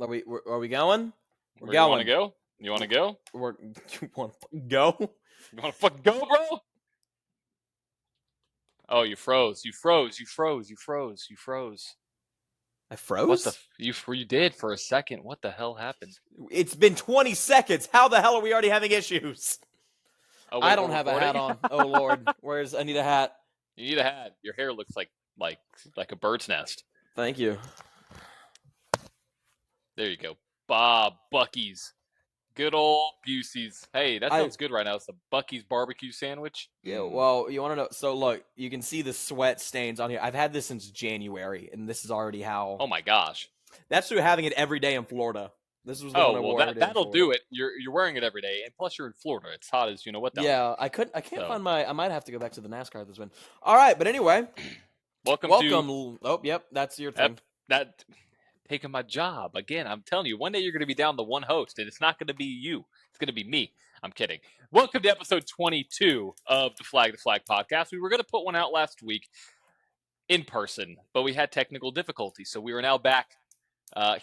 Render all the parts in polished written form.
Are we going? We're Where you want going. to go? You want to go? You want to go? You want to fucking go, bro? Oh, you froze. You froze. You froze. You froze. You froze. I What the? froze? You did for a second. What the hell happened? It's been 20 seconds. How the hell are we already having issues? Oh wait, I don't we're have a hat recording? on. Oh Lord, I need a hat. You need a hat. Your hair looks like a bird's nest. Thank you. There you go. Bucky's. Good old Busey's. Hey, that sounds good right now. It's a Bucky's barbecue sandwich. Yeah, well, you want to know? So look, you can see the sweat stains on here. I've had this since January, and this is already how. Oh my gosh. That's through having it every day in Florida. This was the one I wore every day. That'll do it. You're wearing it every day, and plus you're in Florida. It's hot as you know what down there. Yeah, I can't find my. I might have to go back to the NASCAR this one. All right, but anyway, welcome. Oh, yep, that's your thing. That taking my job again. I'm telling you, one day you're going to be down to one host, and it's not going to be you. It's going to be me. I'm kidding. Welcome to episode 22 of the Flag to Flag podcast. We were going to put one out last week in person, but we had technical difficulties, so we are now back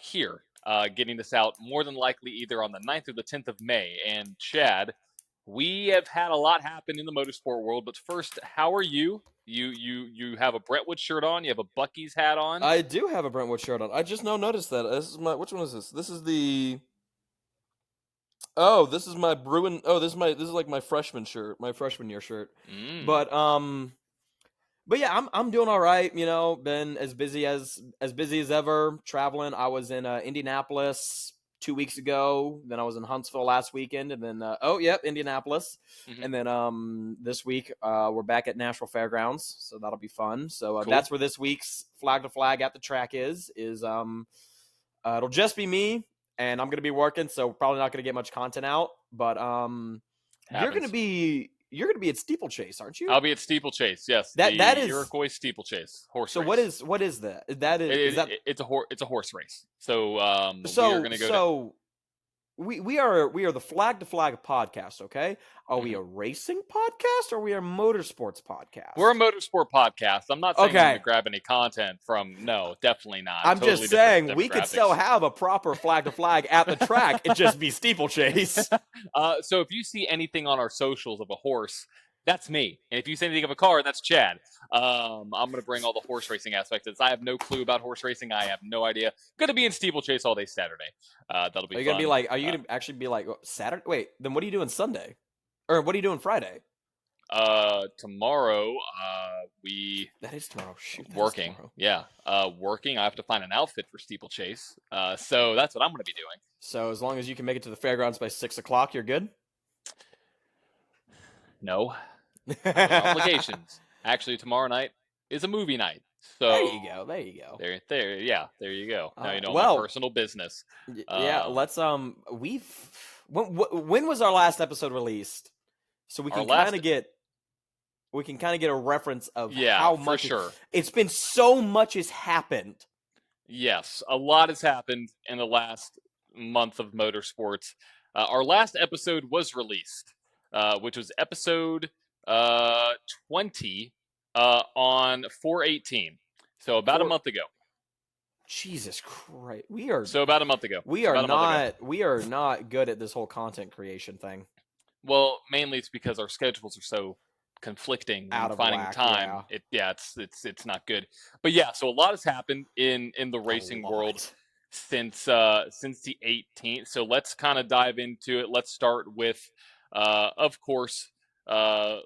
here. Getting this out more than likely either on the 9th or the 10th of May. And Chad, we have had a lot happen in the motorsport world. But first, how are you? You have a Brentwood shirt on. You have a Bucky's hat on. I do have a Brentwood shirt on. I just now noticed that. This is my. Which one is this? This is the. Oh, this is my Bruin. Oh, this is like my freshman shirt, my freshman year shirt. But yeah, I'm doing all right. You know, been as busy as ever traveling. I was in Indianapolis 2 weeks ago. Then I was in Huntsville last weekend, and then Indianapolis. Mm-hmm. And then this week we're back at Nashville Fairgrounds, so that'll be fun. So cool. That's where this week's Flag to Flag at the track is. It'll just be me, and I'm gonna be working, so probably not gonna get much content out. But you're gonna be at Steeplechase, aren't you? I'll be at Steeplechase. Yes, that is Iroquois Steeplechase horse. So race. what is that? It's a horse race. So we are going to go. We are the Flag to Flag podcast. Okay, are we a racing podcast or are we a motorsports podcast? We're a motorsport podcast. I'm not saying I'm going to grab any content from. No, definitely not. I'm totally just saying we could still have a proper Flag to Flag at the track. It'd just be Steeplechase. So if you see anything on our socials of a horse, that's me. And if you see anything of a car, that's Chad. I'm going to bring all the horse racing aspects. I have no clue about horse racing. I have no idea. Going to be in Steeplechase all day Saturday. That'll be fun. Are you going to actually be like Saturday? Wait, then what are you doing Sunday? Or what are you doing Friday? Tomorrow, That is tomorrow. Shoot, working. Tomorrow. Yeah. Working. I have to find an outfit for Steeplechase. So that's what I'm going to be doing. So as long as you can make it to the fairgrounds by 6 o'clock, you're good? No. Obligations. Actually, tomorrow night is a movie night. So there you go. There you go. Now you know my personal business. Yeah, let's when was our last episode released? So we can kind of get a reference of how much for sure. It's been so much has happened. Yes, a lot has happened in the last month of motorsports. Our last episode was released, which was episode 20 on 4/18. So about a month ago. Jesus Christ. So about a month ago. We are not good at this whole content creation thing. Well, mainly it's because our schedules are so conflicting and finding time. Yeah. It's not good. But yeah, so a lot has happened in the racing world since the 18th. So let's kind of dive into it. Let's start with of course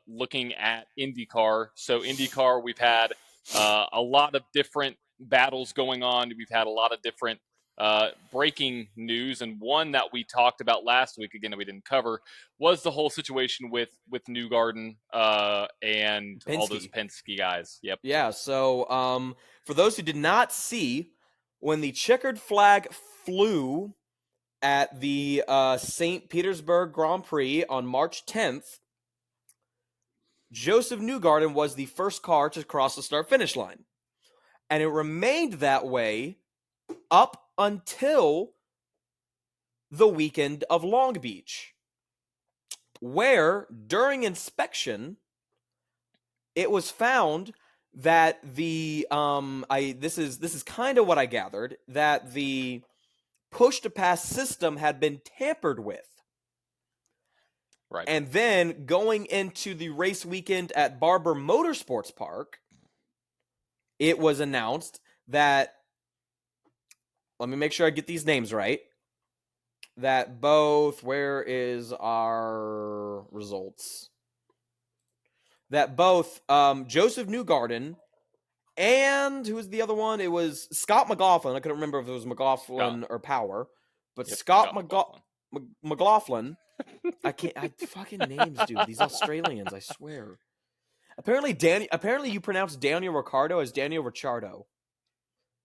looking at IndyCar. So IndyCar, we've had a lot of different battles going on. We've had a lot of different breaking news, and one that we talked about last week, again, that we didn't cover, was the whole situation with Newgarden and Penske. All those Penske guys. Yep. Yeah, so for those who did not see, when the checkered flag flew at the St. Petersburg Grand Prix on March 10th, Joseph Newgarden was the first car to cross the start-finish line. And it remained that way up until the weekend of Long Beach, where during inspection, it was found that the this is kind of what I gathered, that the push-to-pass system had been tampered with. Right. And then going into the race weekend at Barber Motorsports Park, it was announced that, let me make sure I get these names right, that both, where is our results? That both Joseph Newgarden and who was the other one? It was Scott McLaughlin. I couldn't remember if it was McLaughlin or Power, but Yep, Scott McLaughlin. McLaughlin. I fucking names, dude. These Australians, I swear. Apparently you pronounce Daniel Ricciardo as Daniel Ricciardo.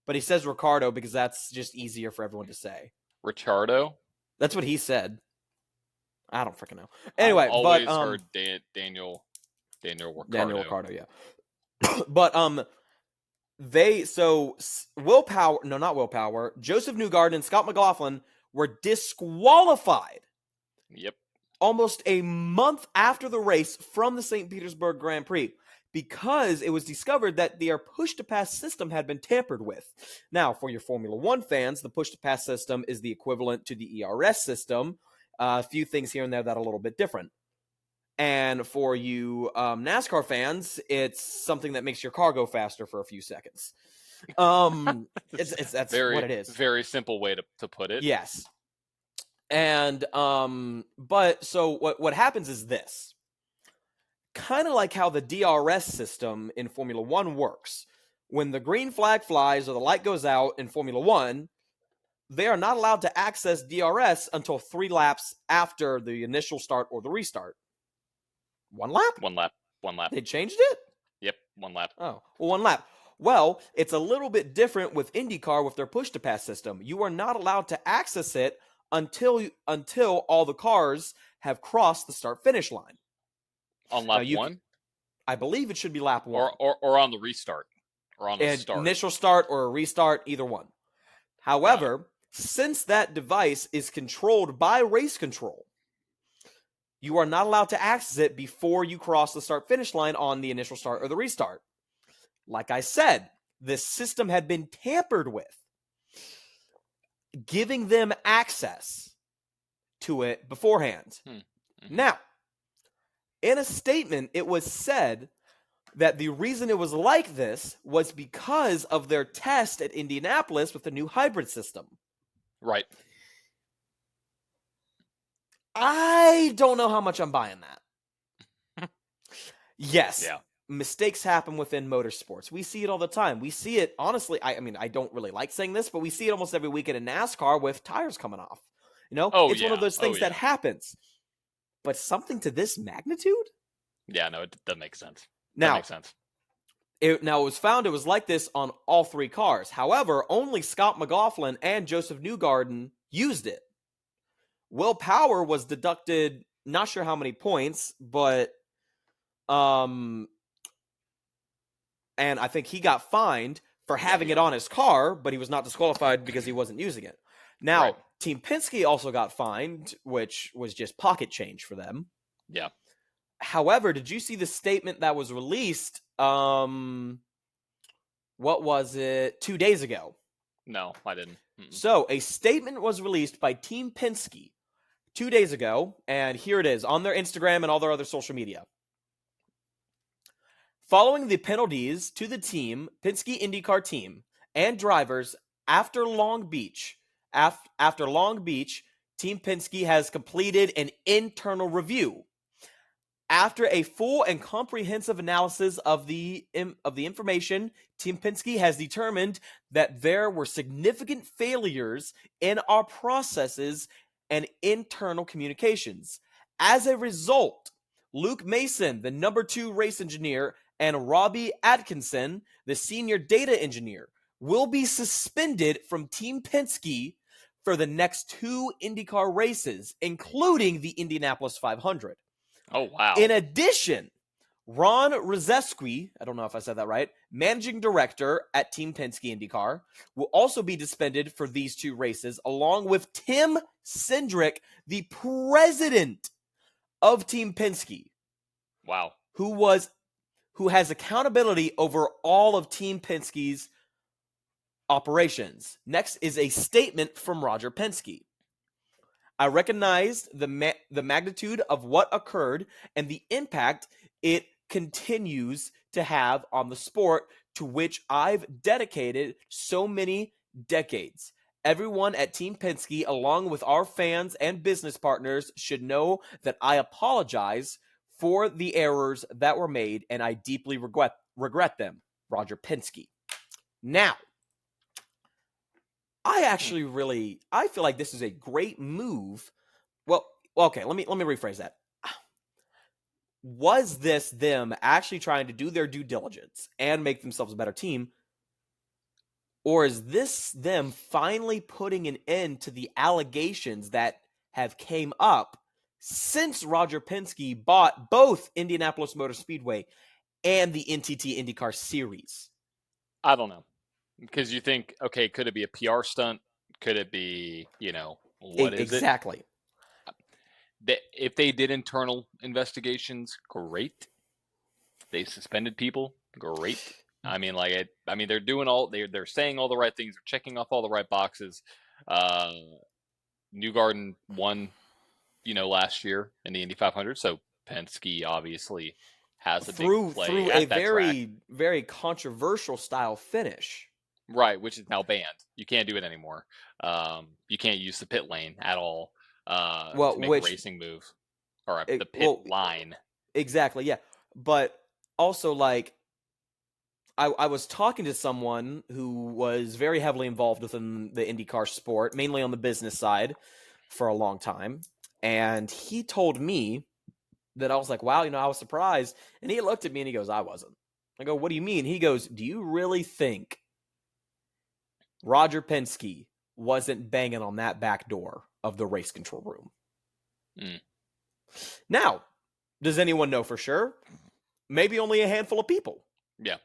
But he says Ricardo because that's just easier for everyone to say. Ricciardo? That's what he said. I don't freaking know. Anyway, I've always heard Daniel Ricciardo. Daniel Ricciardo, yeah. But Joseph Newgarden and Scott McLaughlin were disqualified. Yep. Almost a month after the race from the St. Petersburg Grand Prix, because it was discovered that their push-to-pass system had been tampered with. Now, for your Formula One fans, the push-to-pass system is the equivalent to the ERS system. A few things here and there that are a little bit different. And for you NASCAR fans, it's something that makes your car go faster for a few seconds. That's what it is. Very simple way to put it. Yes. And but so what happens is this. Kind of like how the DRS system in Formula One works. When the green flag flies or the light goes out in Formula One, they are not allowed to access DRS until 3 laps after the initial start or the restart. 1 lap? 1 lap. 1 lap. They changed it? Yep, 1 lap. Oh, well, 1 lap. Well, it's a little bit different with IndyCar with their push-to-pass system. You are not allowed to access it until all the cars have crossed the start-finish line. On lap 1? I believe it should be lap 1. Or on the restart. Or on the start. Initial start or a restart, either one. However, since that device is controlled by race control, you are not allowed to access it before you cross the start-finish line on the initial start or the restart. Like I said, this system had been tampered with, giving them access to it beforehand. Mm-hmm. Now, in a statement, it was said that the reason it was like this was because of their test at Indianapolis with the new hybrid system. Right. I don't know how much I'm buying that. Yes. Yeah. Mistakes happen within motorsports. We see it all the time. We see it, honestly, I mean, I don't really like saying this, but we see it almost every weekend in NASCAR with tires coming off. You know, it's one of those things that happens. But something to this magnitude? Yeah, no, that makes sense. Now, that makes sense. It was found it was like this on all 3 cars. However, only Scott McLaughlin and Joseph Newgarden used it. Will Power was deducted, not sure how many points, but and I think he got fined for having it on his car, but he was not disqualified because he wasn't using it. Now, Team Penske also got fined, which was just pocket change for them. Yeah. However, did you see the statement that was released, what was it, 2 days ago? No, I didn't. Mm-mm. So, a statement was released by Team Penske 2 days ago, and here it is on their Instagram and all their other social media. Following the penalties to the team, Penske IndyCar team, and drivers after Long Beach, Team Penske has completed an internal review. After a full and comprehensive analysis of the information, Team Penske has determined that there were significant failures in our processes and internal communications. As a result, Luke Mason, the number 2 race engineer, and Robbie Atkinson, the senior data engineer, will be suspended from Team Penske for the next 2 IndyCar races, including the Indianapolis 500. Oh, wow. In addition, Ron Rozeski, I don't know if I said that right, managing director at Team Penske IndyCar, will also be suspended for these 2 races, along with Tim Cindric, the president of Team Penske. Wow. Who has accountability over all of Team Penske's operations. Next is a statement from Roger Penske. I recognized the magnitude of what occurred and the impact it continues to have on the sport to which I've dedicated so many decades. Everyone at Team Penske, along with our fans and business partners, should know that I apologize for the errors that were made, and I deeply regret them. Roger Penske. Now, I feel like this is a great move. Well, okay, let me rephrase that. Was this them actually trying to do their due diligence and make themselves a better team? Or is this them finally putting an end to the allegations that have came up since Roger Penske bought both Indianapolis Motor Speedway and the NTT IndyCar Series? I don't know. Because you think, okay, could it be a PR stunt? Could it be, what is it? Exactly. If they did internal investigations, great. They suspended people, great. I mean, they're doing they're saying all the right things. They're checking off all the right boxes. Newgarden won, last year in the Indy 500, so Penske obviously has a big play through at a that track. very controversial style finish. Right, which is now banned. You can't do it anymore. You can't use the pit lane at all to make a racing move, or the pit line. Exactly, yeah. But also, like, I was talking to someone who was very heavily involved within the IndyCar sport, mainly on the business side, for a long time. And he told me that I was like, wow, I was surprised. And he looked at me and he goes, I wasn't. I go, what do you mean? He goes, do you really think Roger Penske wasn't banging on that back door of the race control room? Mm. Now, does anyone know for sure? Maybe only a handful of people. Yeah.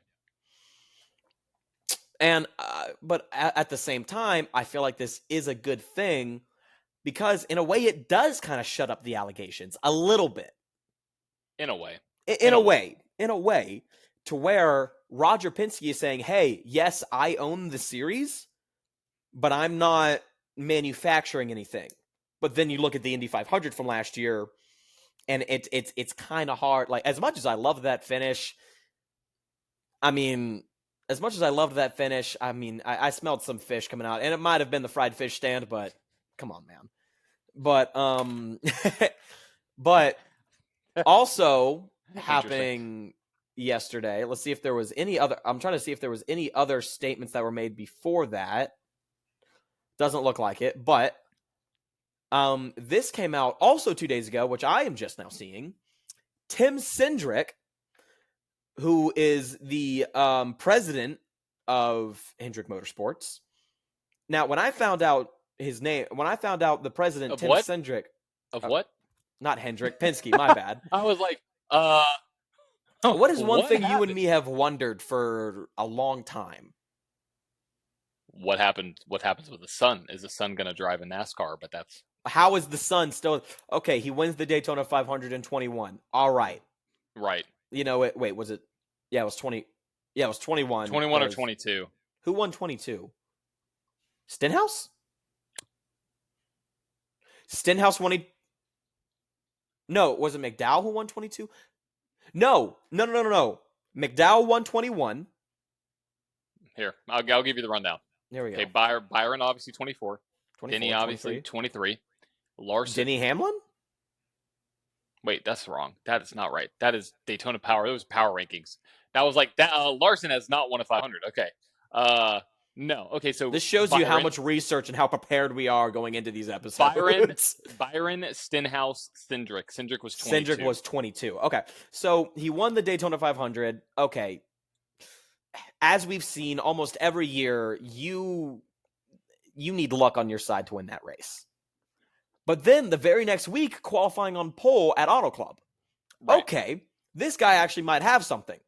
And but at the same time, I feel like this is a good thing because in a way it does kind of shut up the allegations a little bit. In a way. In a way, to where Roger Penske is saying, hey, yes, I own the series, but I'm not manufacturing anything. But then you look at the Indy 500 from last year, and it's kind of hard. Like, as much as I love that finish, I mean, I smelled some fish coming out, and it might have been the fried fish stand, but come on, man. But but also happening yesterday. Let's see if there was any other. I'm trying to see if there was any other statements that were made before that. Doesn't look like it, but this came out also 2 days ago, which I am just now seeing. Tim Cindric, who is the president of Hendrick Motorsports. Now, when I found out the president, of Tim what? Cindric. Of what? Not Hendrick, Penske, my bad. I was like, what is one thing happened? You and me have wondered for a long time? What happened? What happens with the son? Is the son going to drive in NASCAR? But that's... How is the son still... Okay, he wins the Daytona 521. All right. Right. Wait, was it... Yeah, it was 20... Yeah, it was 21. 21 or 22. Who won 22? Stenhouse? Stenhouse won... No, was it McDowell who won 22? No. McDowell won 21. Here, I'll give you the rundown. There we go. Okay, Byron obviously 24. Denny obviously 23. Larson. Denny Hamlin? Wait, that's wrong. That is not right. That is Daytona Power. Those power rankings. That was like that. Larson has not won a 500. Okay. No. Okay, so this shows you how much research and how prepared we are going into these episodes. Byron, Stenhouse, Cindric. Cindric was 22. Cindric was 22. Okay, so he won the Daytona 500. Okay, as we've seen almost every year, you need luck on your side to win that race. But then the very next week, qualifying on pole at Auto Club. Right. Okay, this guy actually might have something.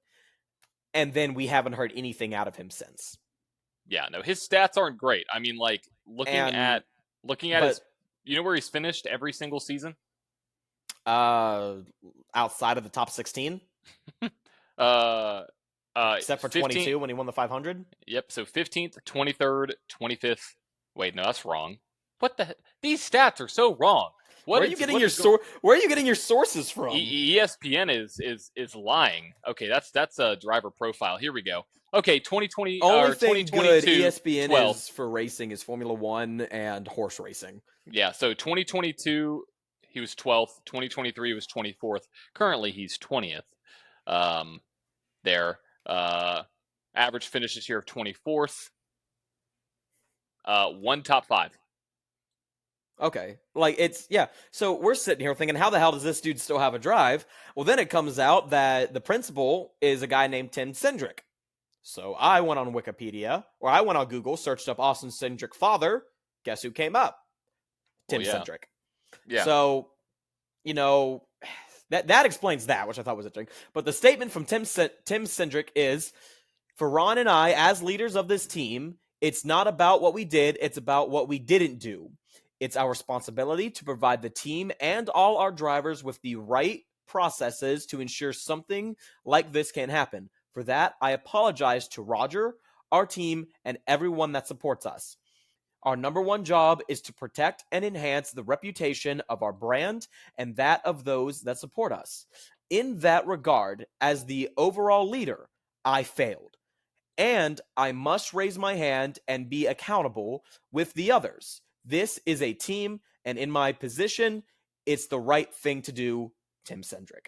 And then we haven't heard anything out of him since. Yeah, no, his stats aren't great. I mean, like looking at his, where he's finished every single season? Outside of the top 16? except for 15th. 22 when he won the 500. Yep. So 15th, 23rd, 25th. Wait, no, that's wrong. What the? These stats are so wrong. Where are you getting What is going? Where are you getting your sources from? ESPN is lying. Okay, that's a driver profile. Here we go. Okay, 2020 Only or thing good 2022 ESPN 12. is for racing is Formula One and horse racing. Yeah, so 2022 he was 12th, 2023 he was 24th. Currently he's 20th. Um there. Average finishes here of 24th. One top 5. Okay. Like, it's, yeah. So we're sitting here thinking, how the hell does this dude still have a drive? Well, then it comes out that the principal is a guy named Tim Cindric. So I went on Wikipedia, or I went on Google, searched up Austin Cindric father. Guess who came up? Tim Cindric. Yeah. So, you know, that explains that, which I thought was interesting. But the statement from Tim Cindric is, for Ron and I, as leaders of this team, it's not about what we did, it's about what we didn't do. It's our responsibility to provide the team and all our drivers with the right processes to ensure something like this can happen. For that, I apologize to Roger, our team, and everyone that supports us. Our number one job is to protect and enhance the reputation of our brand and that of those that support us. In that regard, as the overall leader, I failed. And I must raise my hand and be accountable with the others. This is a team, and in my position, it's the right thing to do, Tim Cindric.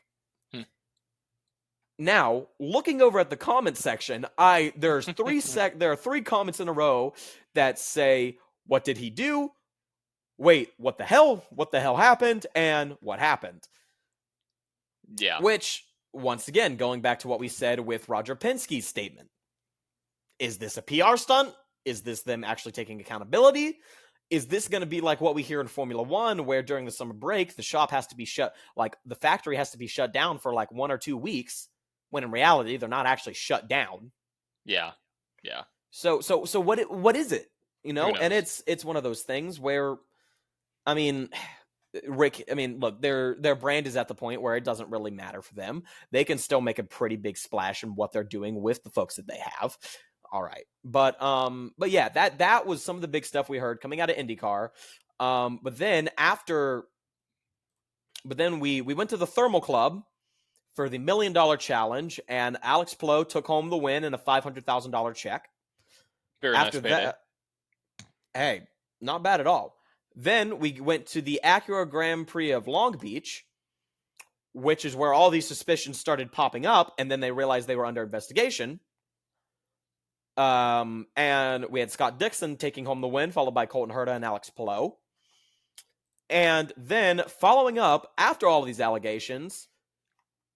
Now, looking over at the comment section, there are 3 comments in a row that say, what did he do? Wait, what the hell? What the hell happened? And what happened? Yeah. Which, once again, going back to what we said with Roger Penske's statement. Is this a PR stunt? Is this them actually taking accountability? Is this going to be like what we hear in Formula One, where during the summer break, the shop has to be shut, like the factory has to be shut down for like 1 or 2 weeks, when in reality, they're not actually shut down. Yeah. Yeah. So what is it? You know, and it's one of those things where, I mean, Rick, I mean, look, their brand is at the point where it doesn't really matter for them. They can still make a pretty big splash in what they're doing with the folks that they have. All right. But yeah, that was some of the big stuff we heard coming out of IndyCar. But then we went to the Thermal Club for the $1 million challenge, and Alex Palou took home the win and a $500,000 check. Very nice payday. Hey, not bad at all. Then we went to the Acura Grand Prix of Long Beach, which is where all these suspicions started popping up, and then they realized they were under investigation. And we had Scott Dixon taking home the win, followed by Colton Herta and Alex Palou. And then following up after all these allegations,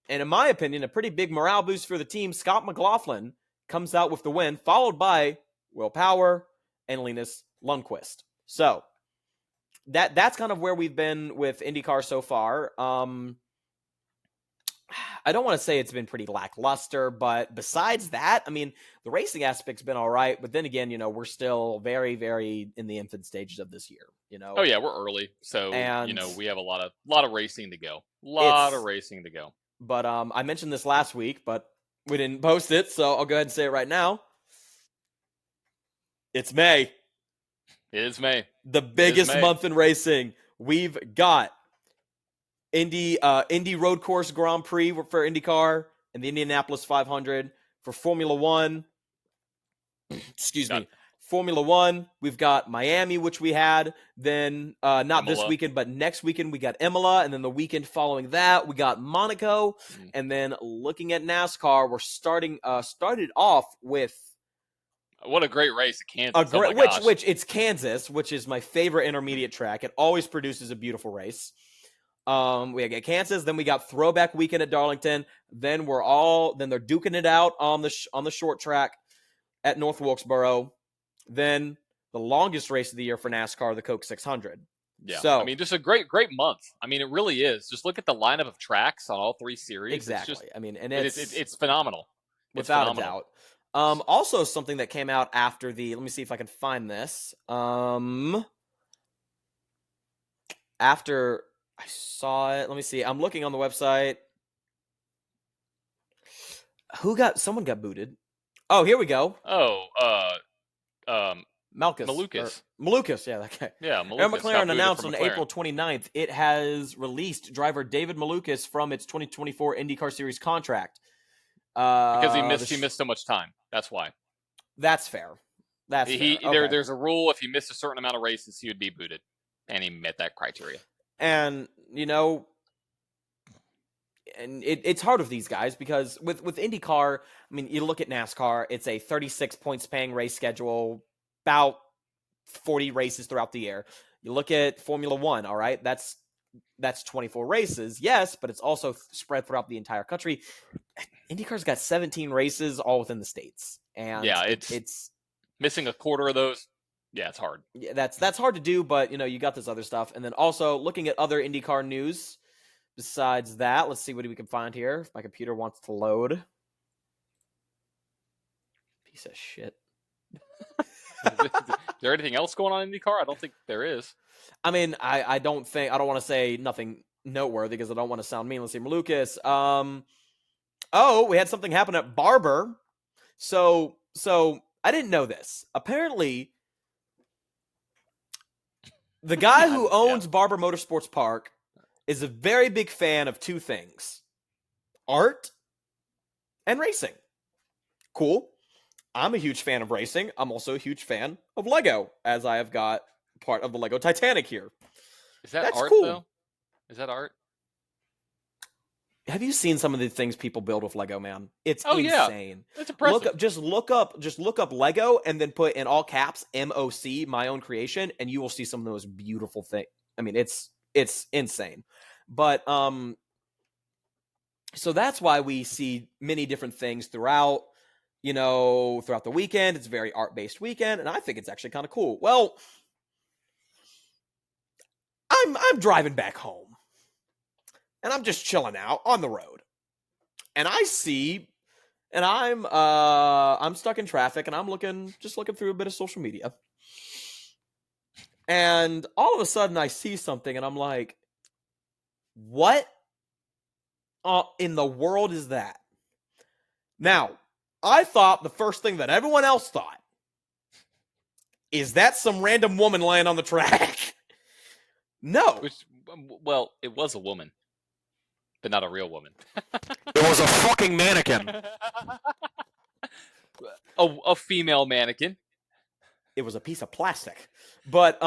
and in my opinion, a pretty big morale boost for the team, Scott McLaughlin comes out with the win, followed by Will Power and Linus Lundqvist. So that's kind of where we've been with IndyCar so far. I don't want to say it's been pretty lackluster, but besides that, I mean, the racing aspect's been all right. But then again, you know, we're still very, very in the infant stages of this year. You know. Oh yeah, we're early, so you know we have a lot of racing to go. Racing to go. But I mentioned this last week, but we didn't post it, so I'll go ahead and say it right now. It's May. It is May. The biggest month in racing. We've got Indy Road Course Grand Prix for IndyCar and the Indianapolis 500 for Formula One. Excuse me. Formula One, we've got Miami, which we had. Then not Imola. This weekend, but next weekend we got Imola, and then the weekend following that we got Monaco. And then looking at NASCAR, we're started off with what a great race at Kansas. Which it's Kansas, which is my favorite intermediate track. It always produces a beautiful race. We got Kansas, then we got Throwback Weekend at Darlington. Then they're duking it out on the short track at North Wilkesboro. Then the longest race of the year for NASCAR, the Coke 600. Yeah, so I mean, just a great month. I mean, it really is. Just look at the lineup of tracks on all 3 series. Exactly. It's just, I mean, and it's phenomenal. Without a doubt. Also, something that came out after the. Let me see if I can find this. After I saw it, let me see. I'm looking on the website. Someone got booted. Oh, here we go. Oh, Malukas. Yeah, that guy. Yeah, Aaron Malukas got McLaren booted announced from on McLaren. April 29th it has released driver David Malukas from its 2024 IndyCar Series contract. Because he missed so much time. That's why. That's fair. Fair. Okay. There's a rule: if he missed a certain amount of races, he would be booted, and he met that criteria. And and it's hard with these guys because with IndyCar, I mean, you look at NASCAR, it's a 36 points paying race schedule, about 40 races throughout the year. You look at Formula One, all right, that's 24 races, yes, but it's also spread throughout the entire country. IndyCar's got 17 races all within the states, and yeah, it's missing a quarter of those. Yeah, it's hard. Yeah, that's hard to do, but you got this other stuff, and then also looking at other IndyCar news. Besides that, let's see what we can find here. If my computer wants to load. Piece of shit. Is there anything else going on in IndyCar? I don't think there is. I mean, I don't want to say nothing noteworthy because I don't want to sound mean. Let's see, Malukas. We had something happen at Barber. So I didn't know this. Apparently, the guy who owns Barber Motorsports Park is a very big fan of two things: art and racing. Cool. I'm a huge fan of racing. I'm also a huge fan of Lego, as I have got part of the Lego Titanic here. Is that art, cool. though? Is that art? Have you seen some of the things people build with Lego, man? It's insane. Yeah. It's impressive. Look up Lego and then put in all caps MOC, my own creation, and you will see some of the most beautiful things. I mean, it's insane. But so that's why we see many different things throughout the weekend. It's a very art-based weekend, and I think it's actually kind of cool. Well, I'm driving back home, and I'm just chilling out on the road, and I see, and I'm stuck in traffic, and I'm looking through a bit of social media, and all of a sudden I see something, and I'm like, what in the world is that? Now, I thought the first thing that everyone else thought is that some random woman laying on the track. No. Well, it was a woman, but not a real woman. It was a fucking mannequin. A female mannequin. It was a piece of plastic, but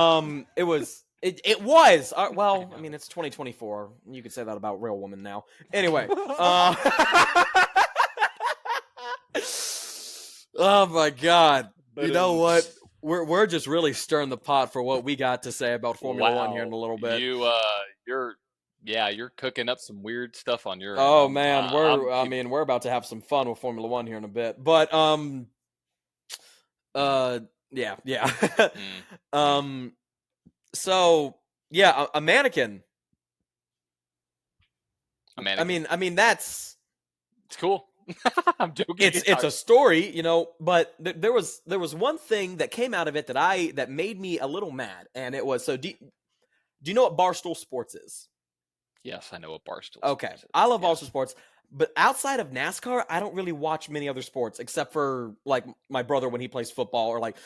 it was. It was. Well, I mean, it's 2024. You could say that about real women now. Anyway. Oh my God! You know what? We're just really stirring the pot for what we got to say about Formula One here in a little bit. You're cooking up some weird stuff on your. Oh man, we're about to have some fun with Formula One here in a bit. But yeah. So yeah, a mannequin. A mannequin. I mean that's. It's cool. I'm joking. It's a story, but there was one thing that came out of it that made me a little mad, and it was do you know what Barstool Sports is? Yes, I know what Barstool. Okay, I love Barstool Sports, but outside of NASCAR, I don't really watch many other sports except for like my brother when he plays football or like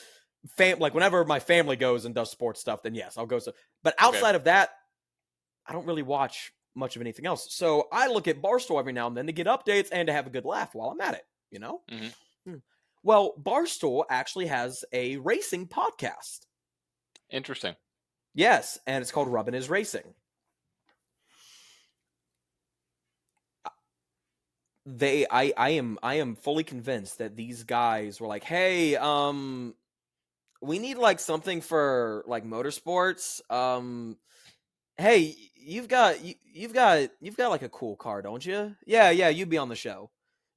whenever my family goes and does sports stuff. Then yes, I'll go. But outside of that, I don't really watch much of anything else. So I look at Barstool every now and then to get updates and to have a good laugh while I'm at it, Mm-hmm. Well, Barstool actually has a racing podcast. Interesting. Yes, and it's called Rubbin' Is Racing. I am fully convinced that these guys were like, hey, we need like something for like motorsports. Hey, you've got like a cool car, don't you? Yeah, you'd be on the show.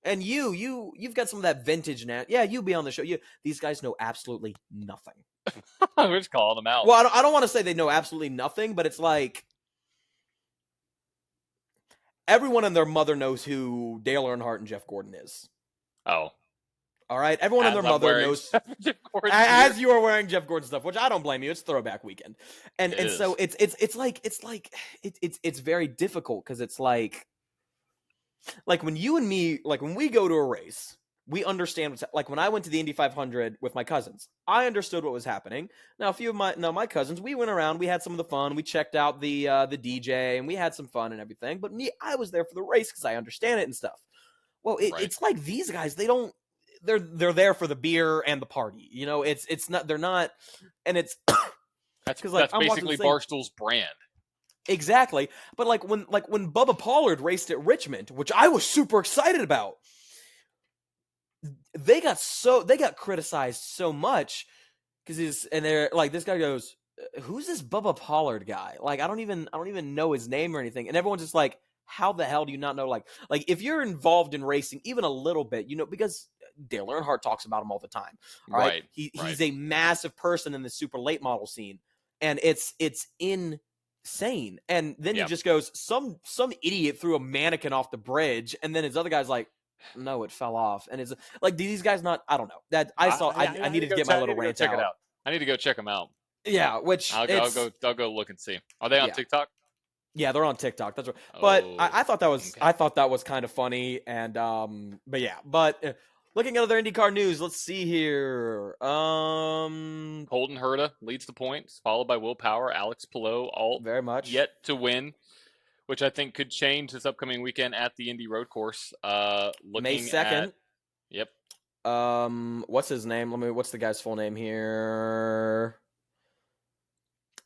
And you've got some of that vintage now. Yeah, you'd be on the show. These guys know absolutely nothing. We're just calling them out. Well, I don't want to say they know absolutely nothing, but it's like everyone and their mother knows who Dale Earnhardt and Jeff Gordon is. Oh. All right, everyone and their mother knows. As you are wearing Jeff Gordon stuff, which I don't blame you. It's throwback weekend, and so it's very difficult because it's like like when you and me, like when we go to a race, we understand what's like when I went to the Indy 500 with my cousins, I understood what was happening. Now, a few of my cousins, we went around, we had some of the fun, we checked out the DJ, and we had some fun and everything. But me, I was there for the race because I understand it and stuff. Well, Right. it's like these guys, they don't. They're there for the beer and the party. You know, it's not. They're not, and it's That's because like that's I'm watching this basically thing. Barstool's brand. Exactly. But like when Bubba Pollard raced at Richmond, which I was super excited about, they got criticized so much because they're like this guy goes, who's this Bubba Pollard guy? Like I don't even know his name or anything. And everyone's just like, how the hell do you not know? Like if you're involved in racing even a little bit, you know, because Dale Earnhardt talks about him all the time. All right. Right. He's a massive person in the super late model scene. And it's insane. And then he Yep. just goes, some idiot threw a mannequin off the bridge, and then his other guy's like, no, it fell off. And it's like these guys not I don't know. That I need needed to get my little rant check it out. out. I need to go check them out. Yeah, which I'll go look and see. Are they on yeah. TikTok? Yeah, they're on TikTok. That's right. But Oh, I thought that was okay. I thought that was kind of funny. And but yeah, but looking at other IndyCar news, let's see here. Colton Herta leads the points, followed by Will Power, Alex Palou, all Very much. yet to win, which I think could change this upcoming weekend at the Indy Road Course. May Looking 2nd. at, yep. What's his name? What's the guy's full name here?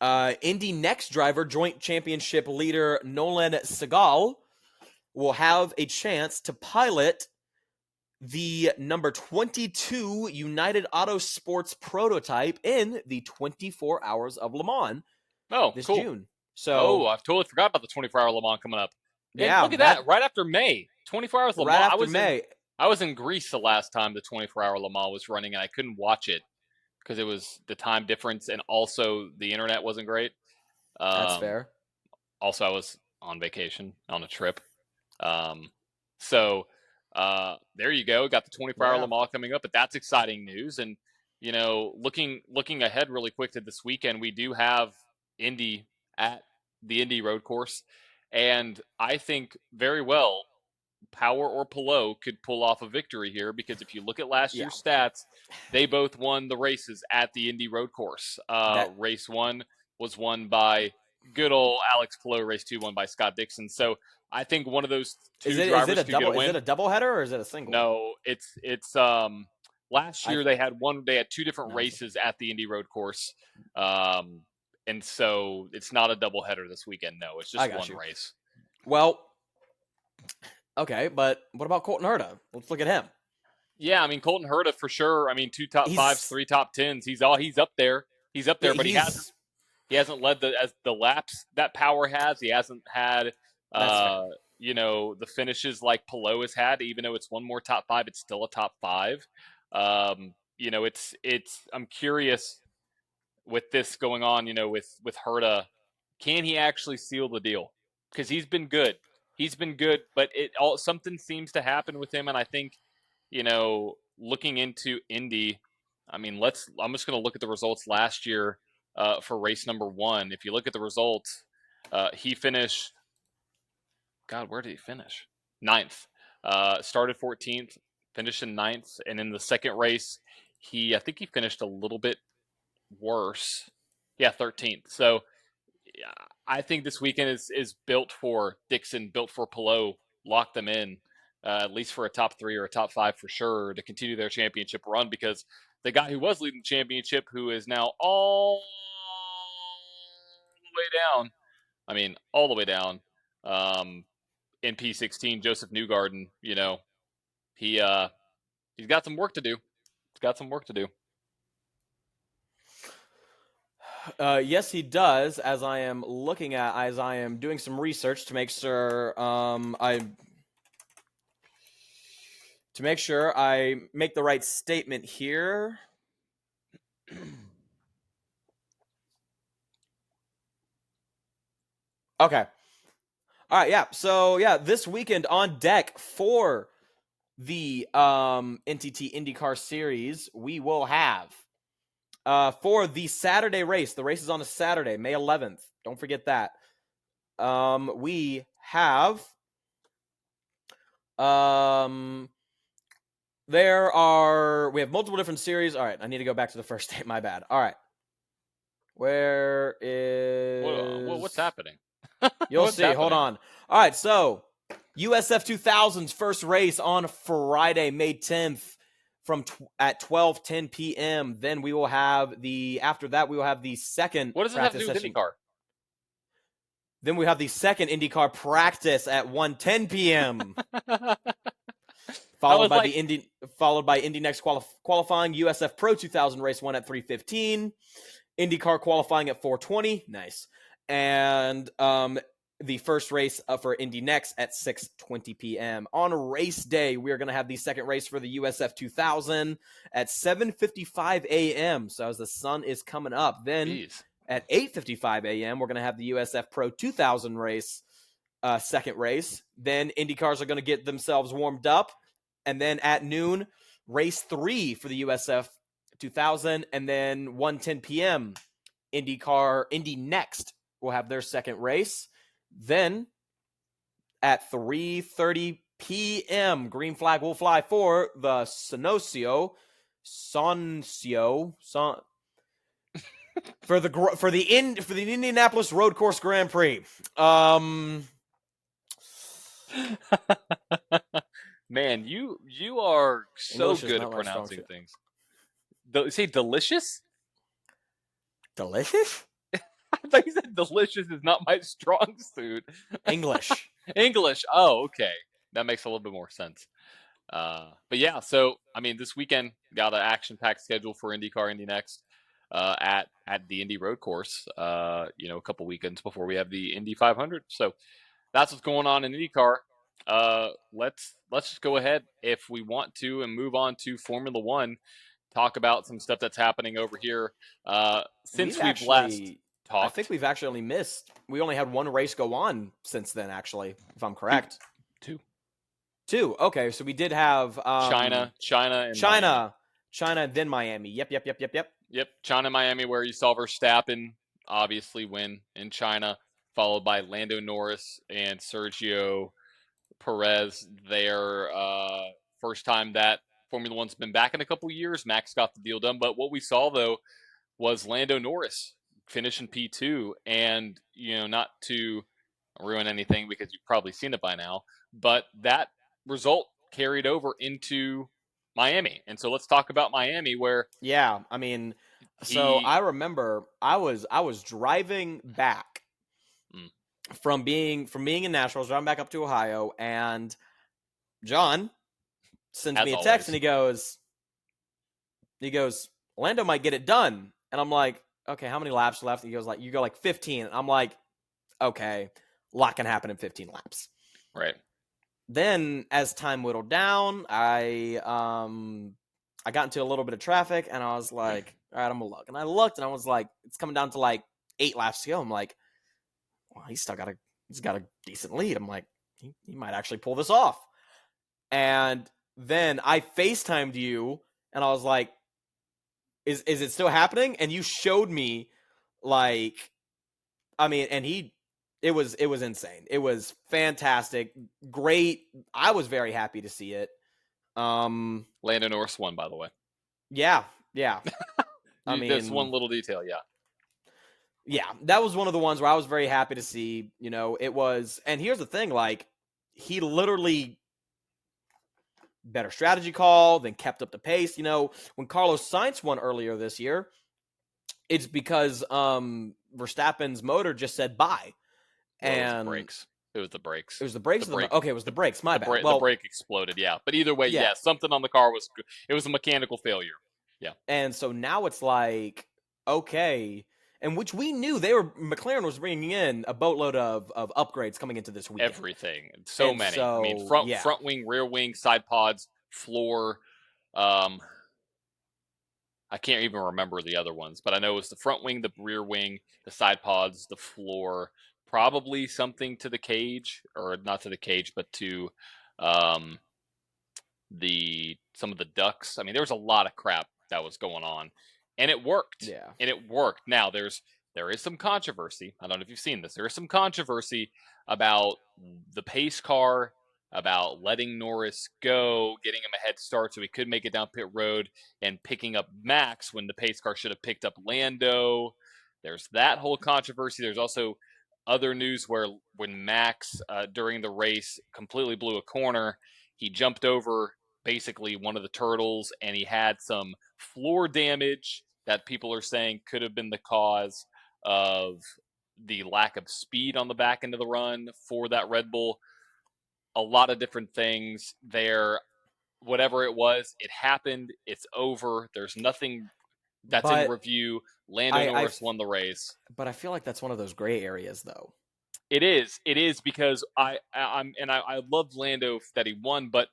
Indy Next driver, joint championship leader Nolan Segal will have a chance to pilot the number 22 United Auto Sports prototype in the 24 Hours of Le Mans Oh, this cool. June. So, Oh, I totally forgot about the 24-hour Le Mans coming up. And yeah, look at that, right after May, 24 Hours Le right Mans. after May. I was in Greece the last time the 24-hour Le Mans was running, and I couldn't watch it because it was the time difference, and also the internet wasn't great. That's fair. Also, I was on vacation on a trip. So there you go. Got the 24-hour Le Mans coming up, but that's exciting news. And you know, looking ahead really quick to this weekend, we do have Indy at the Indy Road Course, and I think very well Power or Palou could pull off a victory here because if you look at last year's stats, they both won the races at the Indy Road Course. Race 1 was won by good old Alex Palou. Race 2 won by Scott Dixon. So I think one of those two drivers could get a win. Is it a double header or is it a single? No, it's last year they had two different races at the Indy Road Course. And so it's not a double header this weekend. No, it's just one race. Well, okay, but what about Colton Herta? Let's look at him. Yeah, I mean Colton Herta for sure. I mean 2 top 5s, 3 top 10s. He's up there. He's up there, but he hasn't led the laps that Power has. He hasn't had the finishes like Palou has had. Even though it's one more top 5, it's still a top 5. I'm curious with this going on. With Herta, can he actually seal the deal? Because he's been good. But something seems to happen with him, and I think, looking into Indy, I mean, I'm just going to look at the results last year for race number 1. If you look at the results, he finished. God, where did he finish? 9th. Started 14th, finished in 9th, and in the second race, I think he finished a little bit worse. Yeah, 13th. So I think this weekend is built for Dixon, built for Palou. Lock them in, at least for a top 3 or a top 5 for sure, to continue their championship run, because the guy who was leading the championship, who is now all the way down, all the way down, in P16, Joseph Newgarden, he's got some work to do. Yes, he does. As I am doing some research to make sure I make the right statement here. Okay. All right, yeah. So, yeah, this weekend on deck for the NTT IndyCar Series, we will have for the Saturday race. The race is on a Saturday, May 11th. Don't forget that. We have We have multiple different series. All right, I need to go back to the first day. My bad. All right. Where What's is... happening? You'll What's see. Hold happening? on. All right, so USF 2000's first race on Friday, May 10th at 12:10 p.m. Then we will have after that we will have the second What does it have to practice do with session. IndyCar? Then we have the second IndyCar practice at 1:10 p.m. I was like, followed by Indy Next qualifying. USF Pro 2000 race 1 at 3:15. IndyCar qualifying at 4:20. Nice. And the first race for Indy Next at 6:20 p.m. On race day, we are going to have the second race for the USF 2000 at 7:55 a.m. So as the sun is coming up, then geez. at 8:55 a.m., we're going to have the USF Pro 2000 race, second race. Then IndyCars are going to get themselves warmed up. And then at noon, race 3 for the USF 2000. And then 1:10 p.m., Indy Next will have their second race. Then at 3:30 p.m., green flag will fly for the Soncio for the Indianapolis Road Course Grand Prix. Man, you are so English is good not at my strong pronouncing suit. things. Say delicious? Delicious? I thought you said delicious is not my strong suit. English. English. Oh, okay. That makes a little bit more sense. But yeah, so I mean, this weekend got an action-packed schedule for IndyCar, Indy Next, at the Indy Road Course. A couple weekends before we have the Indy 500. So that's what's going on in IndyCar. Let's just go ahead if we want to and move on to Formula One. Talk about some stuff that's happening over here. Since we've last I talked, think we've actually only missed. We only had one race go on since then, actually, if I'm correct. Two. Okay, so we did have China, and Miami. China, then Miami. Yep. China, Miami, where you saw Verstappen obviously win in China, followed by Lando Norris and Sergio Perez. Their first time that Formula One's been back in a couple years. Max got the deal done, but what we saw though was Lando Norris finishing P2, and not to ruin anything because you've probably seen it by now, but that result carried over into Miami. And so let's talk about Miami, where I mean, so he I remember I was driving back from being in Nashville, I was driving back up to Ohio, and John sends as me a always, text and he goes, Lando might get it done. And I'm like, okay, how many laps left? He goes like, you go like 15. And I'm like, okay, a lot can happen in 15 laps. right. Then as time whittled down, I got into a little bit of traffic and I was like, all right, I'm gonna look. And I looked and I was like, it's coming down to like 8 laps to go. I'm like, well, he's got a decent lead. I'm like, he might actually pull this off. And then I FaceTimed you and I was like, is it still happening? And you showed me, like, I mean, and it was insane. It was fantastic, great. I was very happy to see it. Lando Norris won, by the way. Yeah. I mean, that's one little detail. Yeah, that was one of the ones where I was very happy to see. It was, and here's the thing: like, he literally better strategy call, then kept up the pace. When Carlos Sainz won earlier this year, it's because Verstappen's motor just said bye. Well, And it was the brakes. It was the brakes. Okay, it was the brakes. My bad. The brake exploded. Yeah, but either way, yeah, something on the car was. It was a mechanical failure. Yeah. And so now it's like, okay, and which we knew McLaren was bringing in a boatload of upgrades coming into this weekend. Everything, so many. I mean, front wing, rear wing, side pods, floor. I can't even remember the other ones, but I know it was the front wing, the rear wing, the side pods, the floor, probably something to the cage, or not to the cage, but to some of the ducts. I mean, there was a lot of crap that was going on, and it worked. Yeah. And it worked. Now there is some controversy. I don't know if you've seen this. There is some controversy about the pace car about letting Norris go, getting him a head start so he could make it down pit road, and picking up Max when the pace car should have picked up Lando. There's that whole controversy. There's also other news where when Max, during the race, completely blew a corner, he jumped over basically one of the turtles and he had some floor damage that people are saying could have been the cause of the lack of speed on the back end of the run for that Red Bull. A lot of different things there. Whatever it was, it happened. It's over. There's nothing that's in But review. Lando I, I Norris won the race. but I feel like that's one of those gray areas, though. It is. It is because I love Lando that he won, but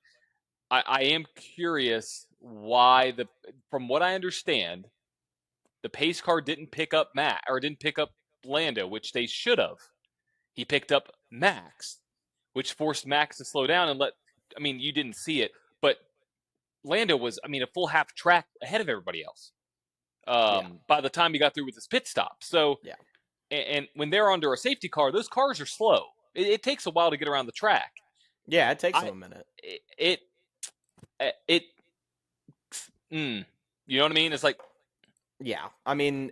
I am curious why from what I understand, the pace car didn't pick up Matt or didn't pick up Lando, which they should have. He picked up Max, which forced Max to slow down and let. I mean, you didn't see it, but Lando was, I mean, a full half track ahead of everybody else. Yeah, By the time he got through with his pit stop, so yeah, and when they're under a safety car, those cars are slow. It takes a while to get around the track. yeah. It takes them I a minute. it you know what I mean? It's like Yeah, I mean,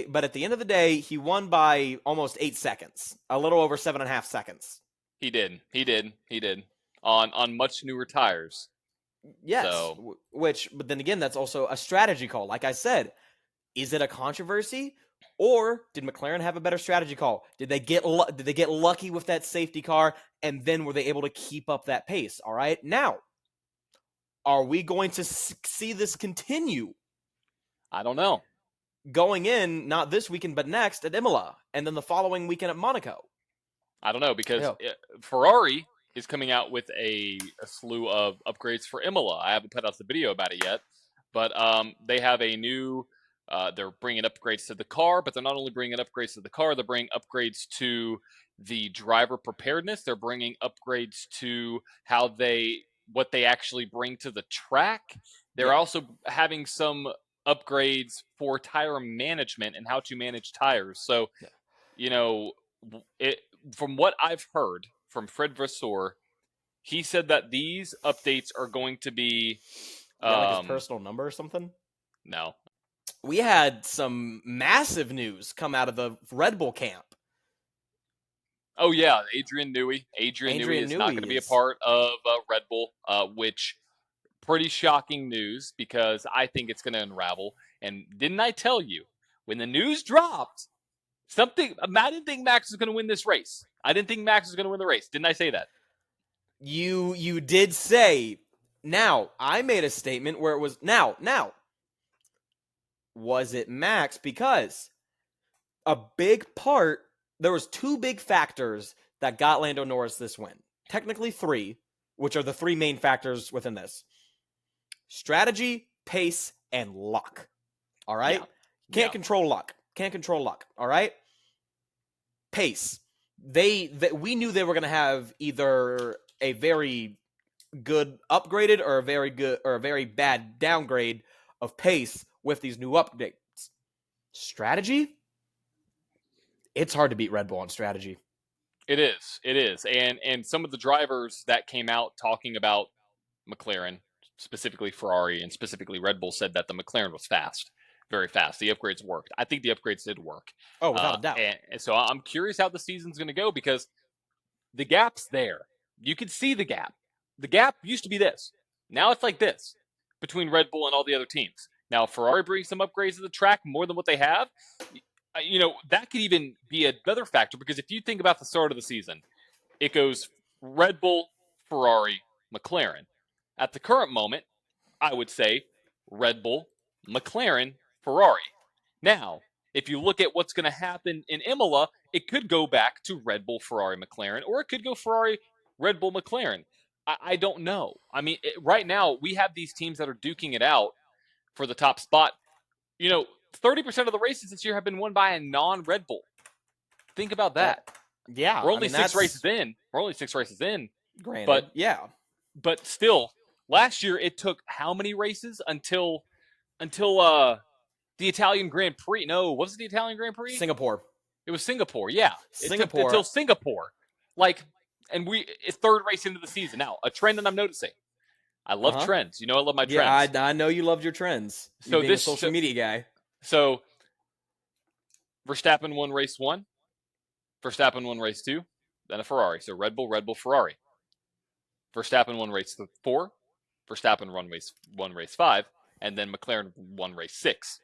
but at the end of the day, he won by almost 8 seconds, a little over 7.5 seconds. he did on much newer tires. Yes, So but then again, that's also a strategy call. Like I said, is it a controversy, or did McLaren have a better strategy call? Did they get lucky with that safety car, and then were they able to keep up that pace? All right, now, are we going to see this continue? I don't know. Going in, not this weekend, but next at Imola, and then the following weekend at Monaco. I don't know because Yeah. Ferrari is coming out with a slew of upgrades for Imola. I haven't put out the video about it yet, but they have a new. They're bringing upgrades to the car, but they're not only bringing upgrades to the car, they're bringing upgrades to the driver preparedness. They're bringing upgrades to what they actually bring to the track. They're Yeah. also having some upgrades for tire management and how to manage tires. So, Yeah. you know, it from what I've heard from Fred Vasseur, he said that these updates are going to be You got like his personal number or something? no. We had some massive news come out of the Red Bull camp. Oh yeah, Adrian Newey. Adrian Newey Adrian is not going to Newey be a is. part of Red Bull, which pretty shocking news because I think it's going to unravel. And didn't I tell you when the news dropped? I didn't think Max was going to win this race. I didn't think Max was going to win the race. Didn't I say that? You did say. Now, I made a statement where it was now. Was it Max? Because a big part, there was two big factors that got Lando Norris this win. Technically three, which are the three main factors within this. Strategy, pace, and luck. All right? Yeah. Can't control luck. All right? Pace. We knew they were going to have either a very good upgraded or a very bad downgrade of pace with these new updates. Strategy? It's hard to beat Red Bull on strategy. It is, and some of the drivers that came out talking about McLaren, specifically Ferrari and specifically Red Bull, said that the McLaren was fast, very fast. The upgrades worked. I think the upgrades did work. Oh, without a doubt. And so I'm curious how the season's going to go because the gap's there. You can see the gap. The gap used to be this. Now it's like this between Red Bull and all the other teams. Now Ferrari brings some upgrades to the track more than what they have. That could even be another factor because if you think about the start of the season, it goes Red Bull, Ferrari, McLaren. At the current moment, I would say Red Bull, McLaren, Ferrari. Now, if you look at what's going to happen in Imola, it could go back to Red Bull, Ferrari, McLaren, or it could go Ferrari, Red Bull, McLaren. I don't know. I mean, right now, we have these teams that are duking it out for the top spot. 30% of the races this year have been won by a non-Red Bull. Think about that. Yeah, We're only 6 races in. Granted, but still, last year it took how many races until the Italian Grand Prix? No, was it the Italian Grand Prix? Singapore. It was Singapore. Yeah, Singapore. It took until Singapore. Like, And it's third race into the season now. A trend that I'm noticing. I love trends. I love my Yeah, trends. I know you loved your trends. You So being a social media guy. So Verstappen won race 1. Verstappen won race 2. Then a Ferrari. So Red Bull, Ferrari. Verstappen won race 4. Verstappen won race 5. And then McLaren won race 6.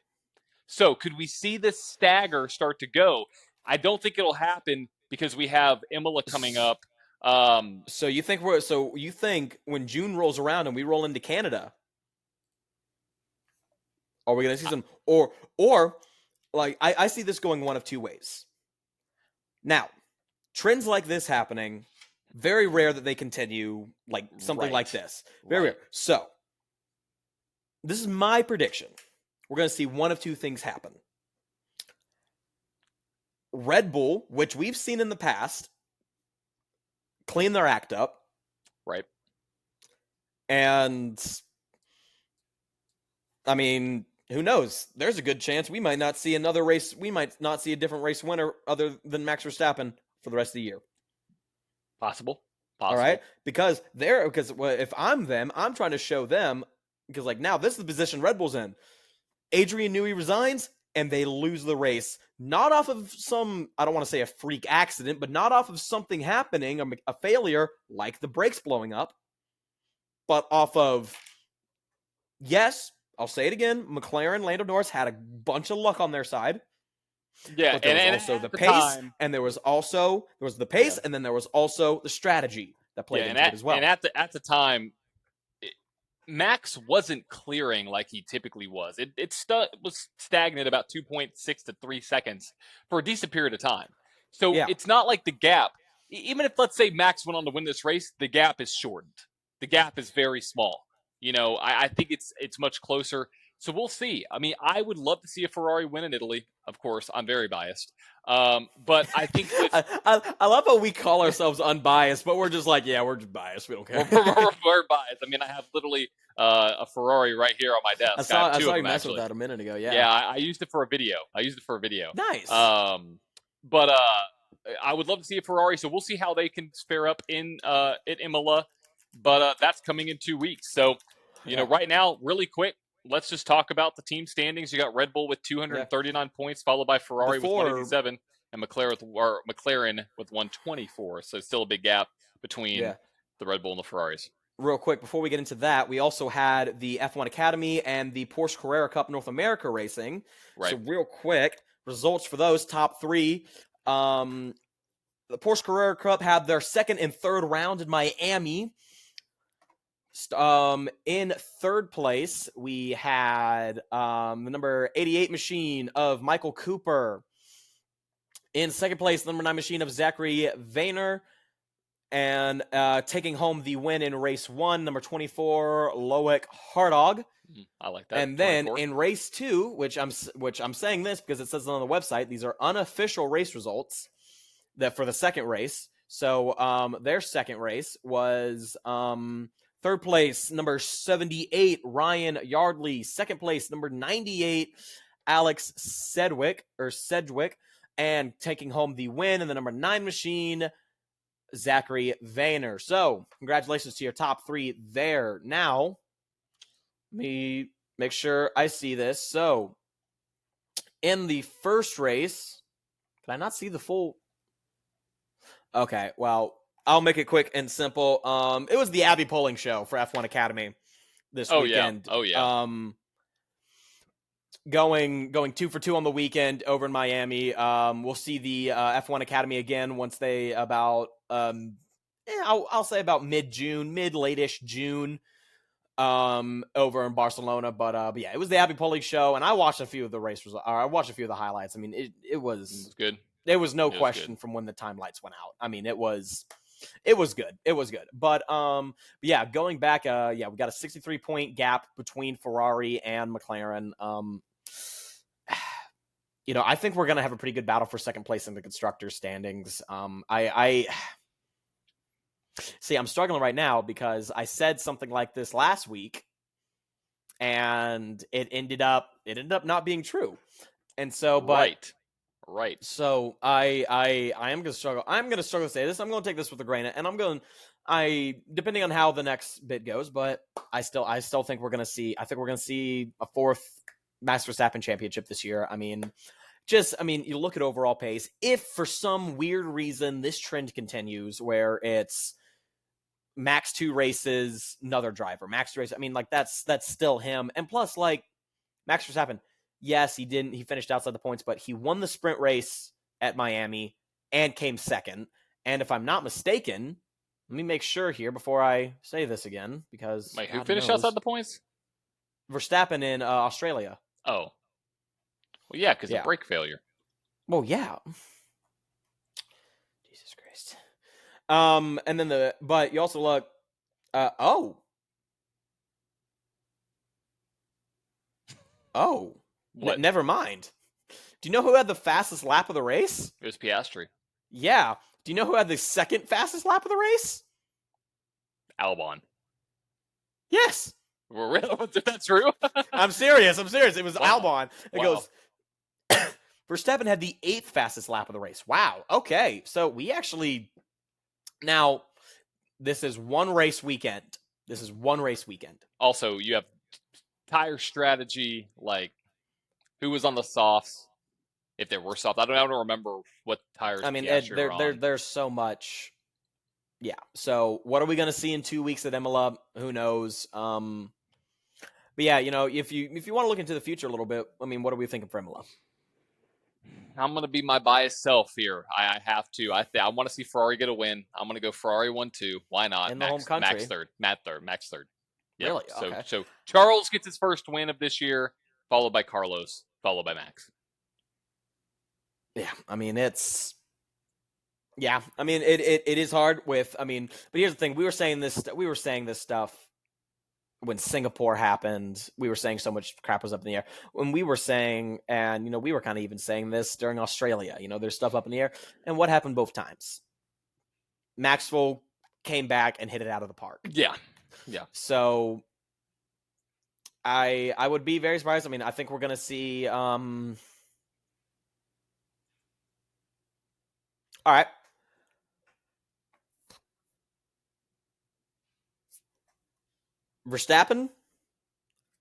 So could we see this stagger start to go? I don't think it'll happen because we have Imola coming up. So you think when June rolls around and we roll into Canada, are we going to see some or like I see this going one of two ways. Now, trends like this happening, very rare that they continue like something like this. Very rare. So, this is my prediction. We're going to see one of two things happen. Red Bull, which we've seen in the past, clean their act up. Right. And I mean, who knows? There's a good chance we might not see another race. We might not see a different race winner other than Max Verstappen for the rest of the year. Possible. All right? Because if I'm them, I'm trying to show them, because like now this is the position Red Bull's in. Adrian Newey resigns and they lose the race. Not off of some, I don't want to say a freak accident, but not off of something happening, a failure like the brakes blowing up, but off of, yes, I'll say it again, McLaren, Lando Norris had a bunch of luck on their side. Yeah, but there was also the pace, and there was the pace, and then there was also the strategy that played into it as well. And at the time, Max wasn't clearing like he typically was. It was stagnant about 2.6 to 3 seconds for a decent period of time. So it's not like the gap, even if let's say Max went on to win this race, the gap is shortened. The gap is very small. I think it's much closer. So we'll see. I mean, I would love to see a Ferrari win in Italy. Of course, I'm very biased. But I think I love how we call ourselves unbiased, but we're just like, yeah, we're just biased. We don't care. We're biased. I mean, I have literally a Ferrari right here on my desk. I saw you mess with that a minute ago. Yeah. Yeah, I used it for a video. Nice. But I would love to see a Ferrari. So we'll see how they can fare up at Imola. But that's coming in 2 weeks. So, right now, really quick, let's just talk about the team standings. You got Red Bull with 239 points, followed by Ferrari with 187, and McLaren with 124. So still a big gap between the Red Bull and the Ferraris. Real quick, before we get into that, we also had the F1 Academy and the Porsche Carrera Cup North America racing. Right. So real quick, results for those top three. The Porsche Carrera Cup had their second and third round in Miami. In third place, we had the number 88 machine of Michael Cooper. In second place, the number 9 machine of Zachary Vayner. And taking home the win in race 1, number 24, Loic Hardog. I like that. And then 24. In race 2, which I'm saying this because it says on the website, these are unofficial race results that for the second race. So their second race was third place, number 78, Ryan Yardley. Second place, number 98, Alex Sedgwick. And taking home the win in the number 9 machine, Zachary Vayner. So, congratulations to your top three there. Now, let me make sure I see this. So, in the first race, can I not see the full? Okay, well, I'll make it quick and simple. It was the Abbey polling show for F1 Academy this weekend. Oh, yeah. Going 2 for 2 on the weekend over in Miami. We'll see the F1 Academy again once they about I'll say about late-ish June, over in Barcelona. But yeah, it was the Abbey polling show, and I watched a few of the race results. I watched a few of the highlights. I mean, it was good. There was no question from when the time lights went out. I mean, it was good. It was good. But yeah, going back, we got a 63-point gap between Ferrari and McLaren. I think we're gonna have a pretty good battle for second place in the constructors standings. I see. I'm struggling right now because I said something like this last week, and it ended up not being true. And so, but Right. So I am gonna struggle. I'm gonna struggle to say this. I'm gonna take this with a grain, and depending on how the next bit goes, but I still think we're gonna see. I think we're gonna see a fourth Max Verstappen championship this year. I mean, you look at overall pace. If for some weird reason this trend continues, where it's Max 2 races, another driver, Max 2 races. I mean, like that's still him. And plus, like Max Verstappen, yes, he finished outside the points, but he won the sprint race at Miami and came second. And if I'm not mistaken, let me make sure here before I say this again, because Wait, who God finished knows, outside the points? Verstappen in Australia. Oh. Well, yeah, because of Yeah. brake failure. Well, yeah. Jesus Christ. And then but you also look, oh, What? never mind. Do you know who had the fastest lap of the race? It was Piastri. Yeah. Do you know who had the second fastest lap of the race? Albon. Yes. That's true? I'm serious. It was Wow. Albon. It goes, Verstappen had the 8th fastest lap of the race. Wow. Okay. So we actually, now, this is one race weekend. Also, you have tire strategy, like who was on the softs, if there were soft. I don't remember what tires Piastri were on. There's so much. Yeah. So what are we going to see in 2 weeks at Imola? Who knows? But yeah, if you want to look into the future a little bit, I mean, what are we thinking for Imola? I'm going to be my biased self here. I have to. I want to see Ferrari get a win. I'm going to go Ferrari 1-2. Why not? In the home country. Max third. Yep. Really? Okay. So Charles gets his first win of this year, followed by Carlos, followed by Max. Yeah, I mean, it is hard with, but here's the thing. We were saying this stuff when Singapore happened. We were saying so much crap was up in the air. When we were saying, and, we were kind of even saying this during Australia, there's stuff up in the air. And what happened both times? Maxwell came back and hit it out of the park. Yeah. So I would be very surprised. I mean, I think we're going to see, all right. Verstappen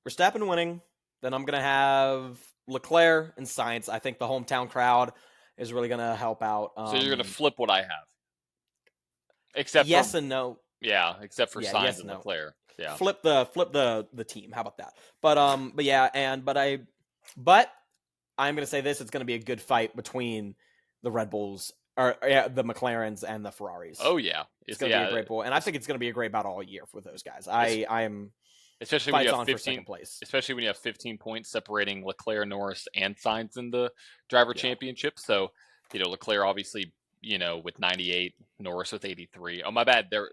winning. Then I'm going to have Leclerc and Sainz. I think the hometown crowd is really going to help out. So you're going to flip what I have. Except yes and no. Yeah, except for Sainz yes and no. Leclerc. Yeah. Flip the team. How about that? But I'm going to say this, it's going to be a good fight between the Red Bulls or the McLarens and the Ferraris. Oh yeah. It's going to be a great battle, and I think it's going to be a great battle all year with those guys. I am especially when you have 15 place. Especially when you have 15 points separating Leclerc, Norris, and Sainz in the driver championship. So, Leclerc obviously, with 98, Norris with 83. Oh my bad. They're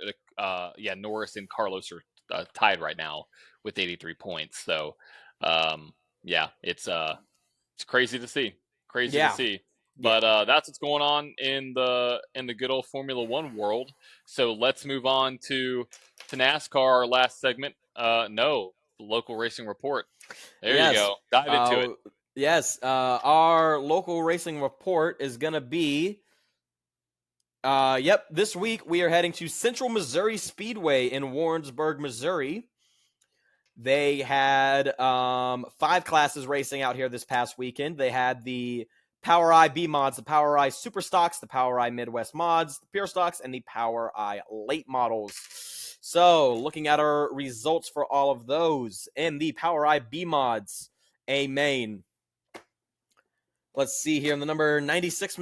Norris and Carlos are tied right now with 83 points. So, it's crazy to see. To see. But that's what's going on in the good old Formula One world. So let's move on to NASCAR, our last segment. Local racing report. There you go. Dive into it. Yes, our local racing report is going to be, this week we are heading to Central Missouri Speedway in Warrensburg, Missouri. They had 5 classes racing out here this past weekend. They had the Power I B mods, the Power I Super Stocks, the Power I Midwest mods, the Pure Stocks, and the Power I Late models. So, looking at our results for all of those in the Power I B mods, A main. Let's see here in the number 96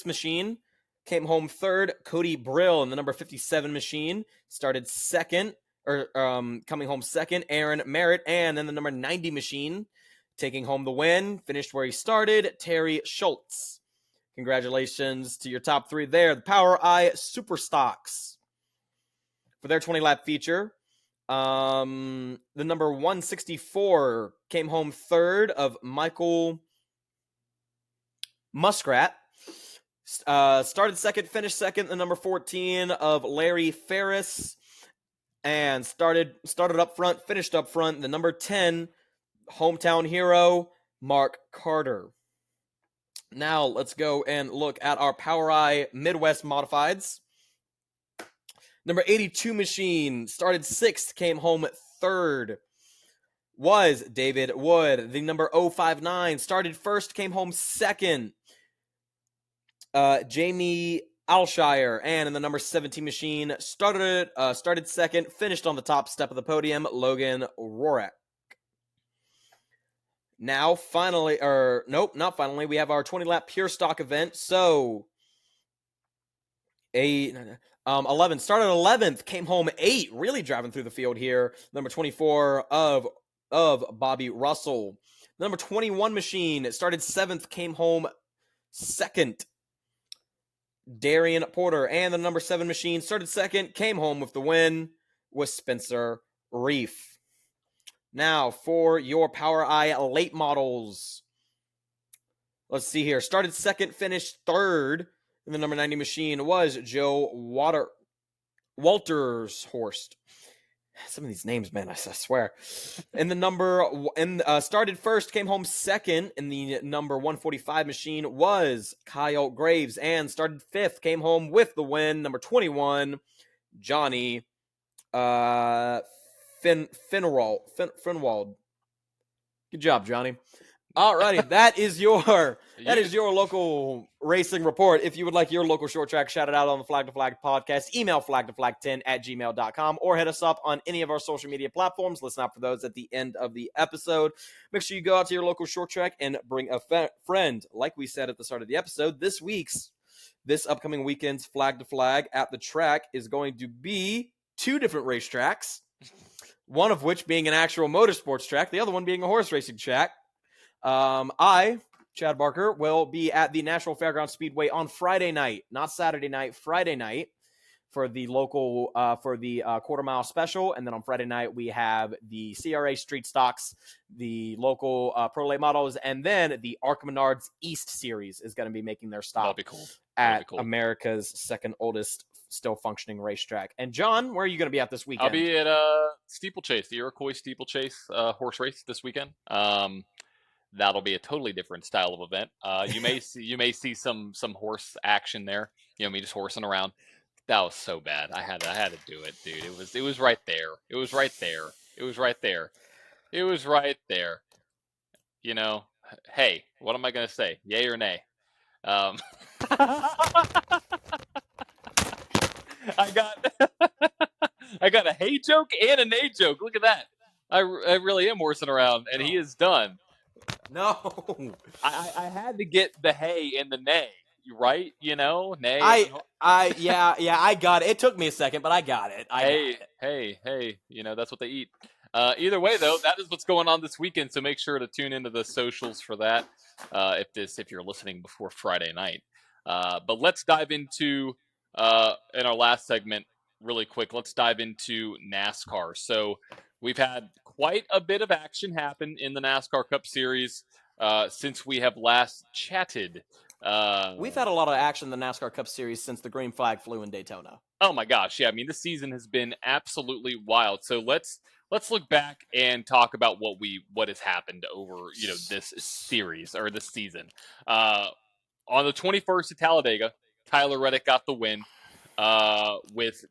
machine came home third. Cody Brill in the number 57 machine started second, coming home second. Aaron Merritt, and in the number 90 machine, taking home the win, finished where he started, Terry Schultz. Congratulations to your top 3 there. The Power I Super Stocks for their 20-lap feature. The number 164 came home third of Michael Muskrat. Started second, finished second. The number 14 of Larry Ferris. And started up front, finished up front. The number 10 hometown hero, Mark Carter. Now let's go and look at our Power Eye Midwest Modifieds. Number 82 machine started 6th, came home 3rd. Was David Wood. The number 059 started 1st, came home 2nd. Jamie Alshire. And in the number 17 machine, started 2nd, finished on the top step of the podium, Logan Rorak. Now, finally, not finally, we have our 20-lap pure stock event. So, 11 started 11th, came home 8, really driving through the field here. Number 24 of Bobby Russell. Number 21 machine started 7th, came home 2nd. Darian Porter. And the number 7 machine started 2nd, came home with the win, was Spencer Reef. Now, for your Power Eye late models. Let's see here. Started 2nd, finished 3rd. And the number 90 machine was Joe Waltershorst. Some of these names, man, I swear. And the started 1st, came home 2nd. In the number 145 machine was Kyle Graves. And started 5th, came home with the win. Number 21, Johnny Finwald. Good job, Johnny. Alrighty, that is your local racing report. If you would like your local short track shouted out on the Flag to Flag podcast, email flagtoflag10@gmail.com or hit us up on any of our social media platforms. Listen out for those at the end of the episode. Make sure you go out to your local short track and bring a friend. Like we said at the start of the episode, this upcoming weekend's Flag to Flag at the track is going to be 2 different racetracks, one of which being an actual motorsports track, the other one being a horse racing track. I, Chad Barker, will be at the National Fairgrounds Speedway on Friday night, not Saturday night, Friday night, for the local, quarter mile special. And then on Friday night, we have the CRA Street Stocks, the local pro late models, and then the Arc Menards East Series is going to be making their stop at America's second oldest still functioning racetrack. And John, where are you going to be at this weekend? I'll be at Steeplechase, the Iroquois Steeplechase horse race this weekend. That'll be a totally different style of event. You may see some horse action there. Me just horsing around. That was so bad. I had to do it, dude. It was right there. It was right there. It was right there. It was right there. Hey, what am I gonna say? Yay or nay? I got a hey joke and a nay joke. Look at that. I really am horsing around, and he is done. No. I had to get the hey and the nay, right? Nay. I got it. It took me a second, but I got it. Hey, that's what they eat. Either way, though, that is what's going on this weekend, so make sure to tune into the socials for that if you're listening before Friday night. But let's dive into, in our last segment, really quick, let's dive into NASCAR. So we've had quite a bit of action happen in the NASCAR Cup Series since we have last chatted. We've had a lot of action in the NASCAR Cup Series since the green flag flew in Daytona. Oh my gosh, yeah. I mean, this season has been absolutely wild. So let's look back and talk about what has happened over this series or this season. On the 21st at Talladega, Tyler Reddick got the win with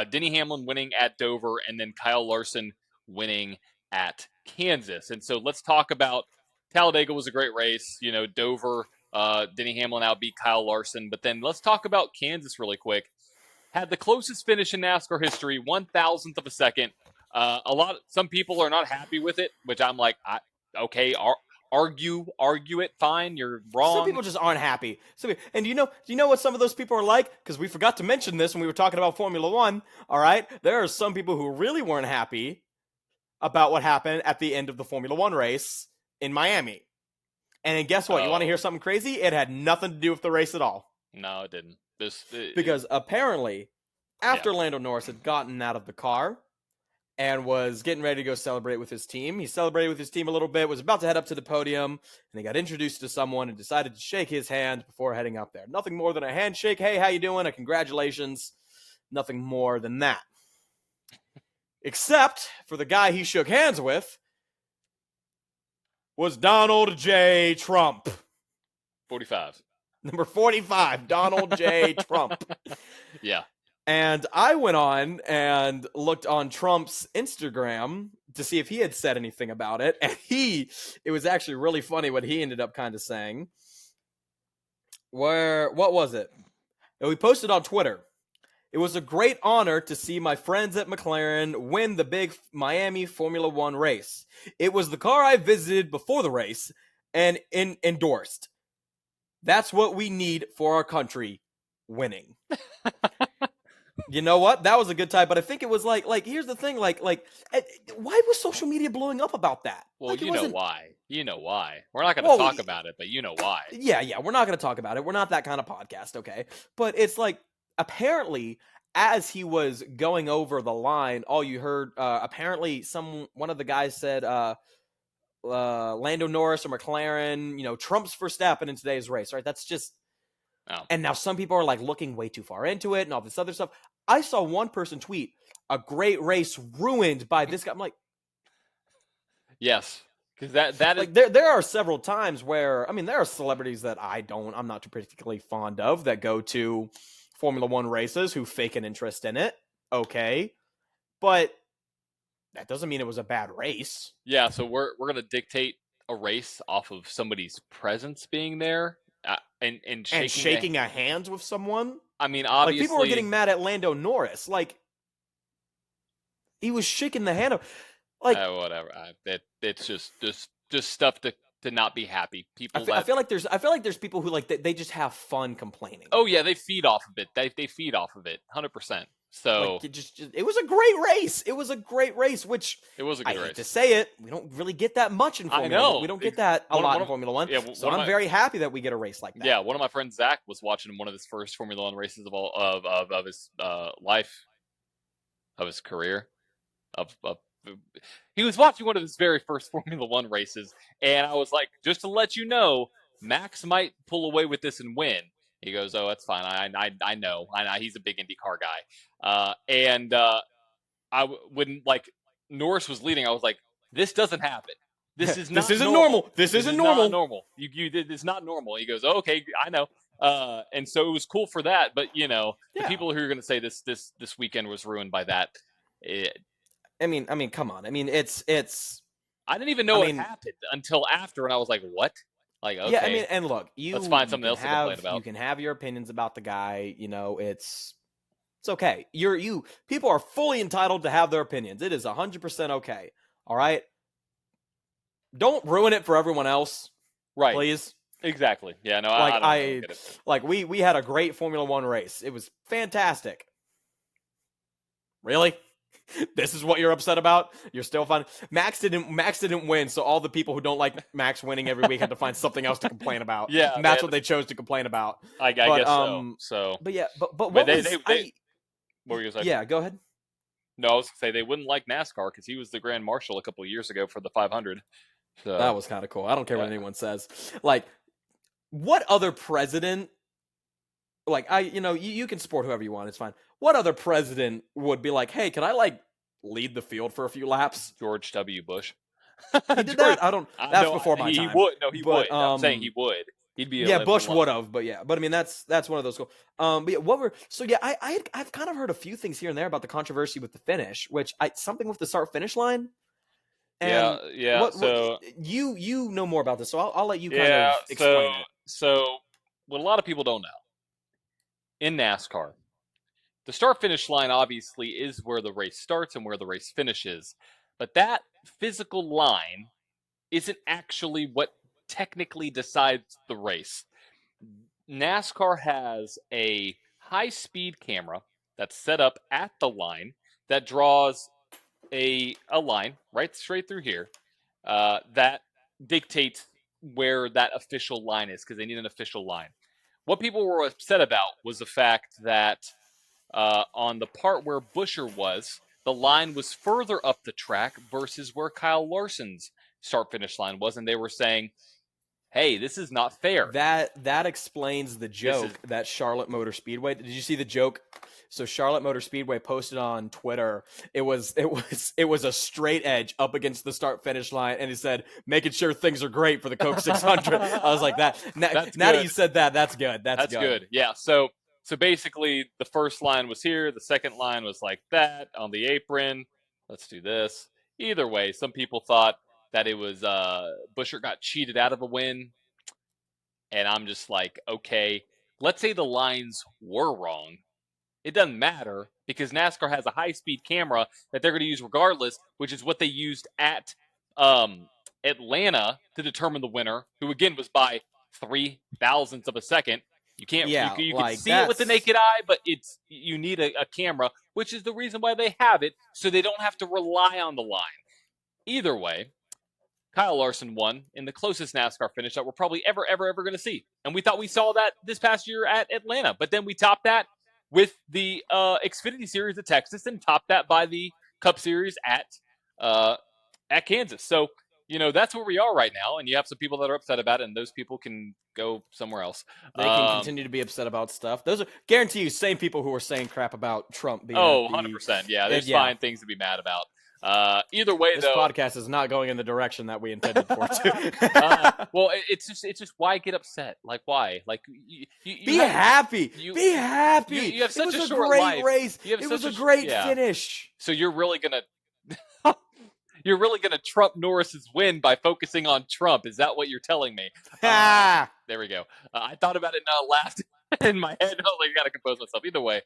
Denny Hamlin winning at Dover and then Kyle Larson winning at Kansas. And so let's talk about Talladega was a great race. Dover, Denny Hamlin outbeat Kyle Larson. But then let's talk about Kansas really quick. Had the closest finish in NASCAR history, 1,000th of a second. Some people are not happy with it, which I'm like, okay, argue it, fine, you're wrong. Some people just aren't happy. And do you know what some of those people are like? Because we forgot to mention this when we were talking about Formula One. All right, there are some people who really weren't happy about what happened at the end of the Formula One race in Miami. And then guess what? You want to hear something crazy? It had nothing to do with the race at all. No, it didn't. Because apparently, after Lando Norris had gotten out of the car and was getting ready to go celebrate with his team, he celebrated with his team a little bit, was about to head up to the podium, and he got introduced to someone and decided to shake his hand before heading up there. Nothing more than a handshake. Hey, how you doing? Congratulations. Nothing more than that. Except for the guy he shook hands with was Donald J. Trump. 45. Number 45, Donald J. Trump. Yeah. And I went on and looked on Trump's Instagram to see if he had said anything about it. And it was actually really funny what he ended up kind of saying. What was it? And we posted on Twitter. It was a great honor to see my friends at McLaren win the big Miami Formula One race. It was the car I visited before the race and endorsed. That's what we need for our country, winning. You know what? That was a good time, but I think it was like here's the thing, why was social media blowing up about that? Well, Like, you know why. You know why. We're not going to talk about it, but you know why. Yeah, we're not going to talk about it. We're not that kind of podcast, okay? But it's like, apparently, as he was going over the line, all you heard, apparently, one of the guys said, Lando Norris or McLaren, Trump's Verstappen in today's race, right? That's just. Oh. And now some people are like looking way too far into it and all this other stuff. I saw one person tweet, "A great race ruined by this guy." I'm like, yes, because that like there are several times where there are celebrities that I'm not particularly fond of that go to Formula One races who fake an interest in it. Okay, but that doesn't mean it was a bad race. Yeah, so we're gonna dictate a race off of somebody's presence being there. And shaking a hands with someone. I mean, obviously, like people were getting mad at Lando Norris. Like he was shaking the hand of, like whatever. It's just stuff to not be happy. People. I feel like there's people who like they just have fun complaining. Oh yeah, they feed off of it. They feed off of it, 100%. So like it was a great race. It was a great race, which it was a good race. I hate to say it, we don't really get that much in Formula One. We don't get that a lot in Formula One. Yeah, so I'm very happy that we get a race like that. Yeah, one of my friends, Zach, was watching one of his first Formula One races of his life, of his career, he was watching one of his very first Formula One races, and I was like, just to let you know, Max might pull away with this and win. He goes, "Oh, that's fine. I know. He's a big IndyCar guy." When like Norris was leading, I was like, "This doesn't happen. This is not. This isn't normal. This isn't normal. Not normal. It's not normal." He goes, "Oh, okay, I know." And so it was cool for that. But the people who are going to say this weekend was ruined by that. I mean, come on. It's. I didn't even know it happened until after, and I was like, "What?" Like, okay. Yeah, and look, let's find something else to complain about. You can have your opinions about the guy. It's okay. People are fully entitled to have their opinions. It is 100% okay. All right. Don't ruin it for everyone else, right? Please. Exactly. Yeah. No. I don't get it. Like we had a great Formula One race. It was fantastic. Really? This is what you're upset about? You're still fine. Max didn't win, so all the people who don't like Max winning every week had to find something else to complain about. Yeah, and that's what they chose to complain about. I guess so. But yeah, but what what were you gonna say? Yeah, go ahead. No, I was gonna say they wouldn't like NASCAR because he was the Grand Marshal a couple of years ago for the 500. So that was kind of cool. I don't care what anyone says. Like, what other president? Like you can support whoever you want. It's fine. What other president would be like, hey, can I lead the field for a few laps? George W. Bush. He did that. That's before my time. He would. No, he would. No, I'm saying he would. He'd be. Yeah, Bush would have, but yeah. But I mean, that's one of those cool. But yeah, I've kind of heard a few things here and there about the controversy with the finish, which something with the start finish line. And yeah. You know more about this, so I'll let you kind of explain it. So what a lot of people don't know in NASCAR, the start-finish line obviously is where the race starts and where the race finishes. But that physical line isn't actually what technically decides the race. NASCAR has a high-speed camera that's set up at the line that draws a line right straight through here that dictates where that official line is because they need an official line. What people were upset about was the fact that on the part where Buescher was, the line was further up the track versus where Kyle Larson's start-finish line was, and they were saying, hey, this is not fair. That explains the joke that Charlotte Motor Speedway. Did you see the joke? So Charlotte Motor Speedway posted on Twitter. It was a straight edge up against the start finish line, and it said, "Making sure things are great for the Coke 600." I was like, that. Now that you said that, that's good. That's good. Yeah. So basically, the first line was here. The second line was like that on the apron. Let's do this. Either way, some people thought that it was Buescher got cheated out of a win. And I'm just like, okay, let's say the lines were wrong. It doesn't matter because NASCAR has a high-speed camera that they're going to use regardless, which is what they used at Atlanta to determine the winner, who again was by 0.003 of a second. You can't, you can see it with the naked eye, but you need a camera, which is the reason why they have it, so they don't have to rely on the line. Either way, Kyle Larson won in the closest NASCAR finish that we're probably ever going to see. And we thought we saw that this past year at Atlanta. But then we topped that with the Xfinity Series at Texas and topped that by the Cup Series at Kansas. So, that's where we are right now. And you have some people that are upset about it, and those people can go somewhere else. They can continue to be upset about stuff. Those are, guarantee you, same people who were saying crap about Trump being 100%. Yeah, there's fine things to be mad about. Either way, this podcast is not going in the direction that we intended for it to. Well, it's just why get upset? Like, why? Like, be happy. Be happy. You have such a short great life. Race. It was a great finish. So you're really gonna Trump Norris's win by focusing on Trump? Is that what you're telling me? There we go. I thought about it and laughed in my head. Oh, I gotta compose myself. Either way,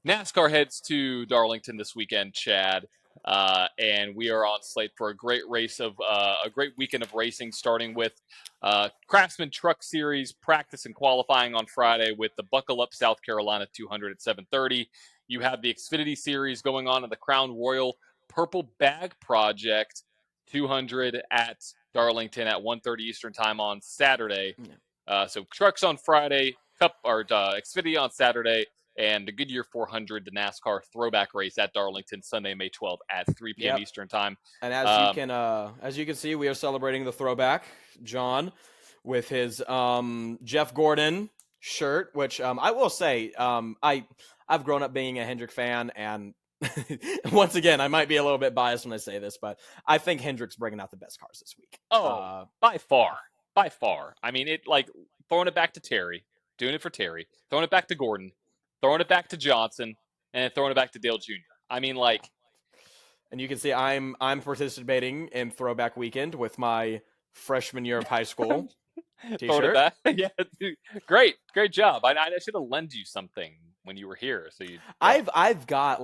NASCAR heads to Darlington this weekend, Chad. And we are on slate for a great weekend of racing, starting with Craftsman Truck Series practice and qualifying on Friday with the Buckle Up South Carolina 200 at 7:30. You have the Xfinity Series going on in the Crown Royal Purple Bag Project 200 at Darlington at 1:30 Eastern Time on Saturday. So trucks on Friday, Xfinity on Saturday. And the Goodyear 400, the NASCAR throwback race at Darlington, Sunday, May 12th at 3 p.m. Eastern Time. And as you can see, we are celebrating the throwback, John, with his Jeff Gordon shirt, which I will say, I've grown up being a Hendrick fan, and once again, I might be a little bit biased when I say this, but I think Hendrick's bringing out the best cars this week. By far. I mean, throwing it back to Terry, doing it for Terry, throwing it back to Gordon, throwing it back to Johnson, and throwing it back to Dale Jr. I mean, and you can see I'm participating in Throwback Weekend with my freshman year of high school t-shirt. Yeah, dude. Great job. I should have lent you something when you were here. So I've got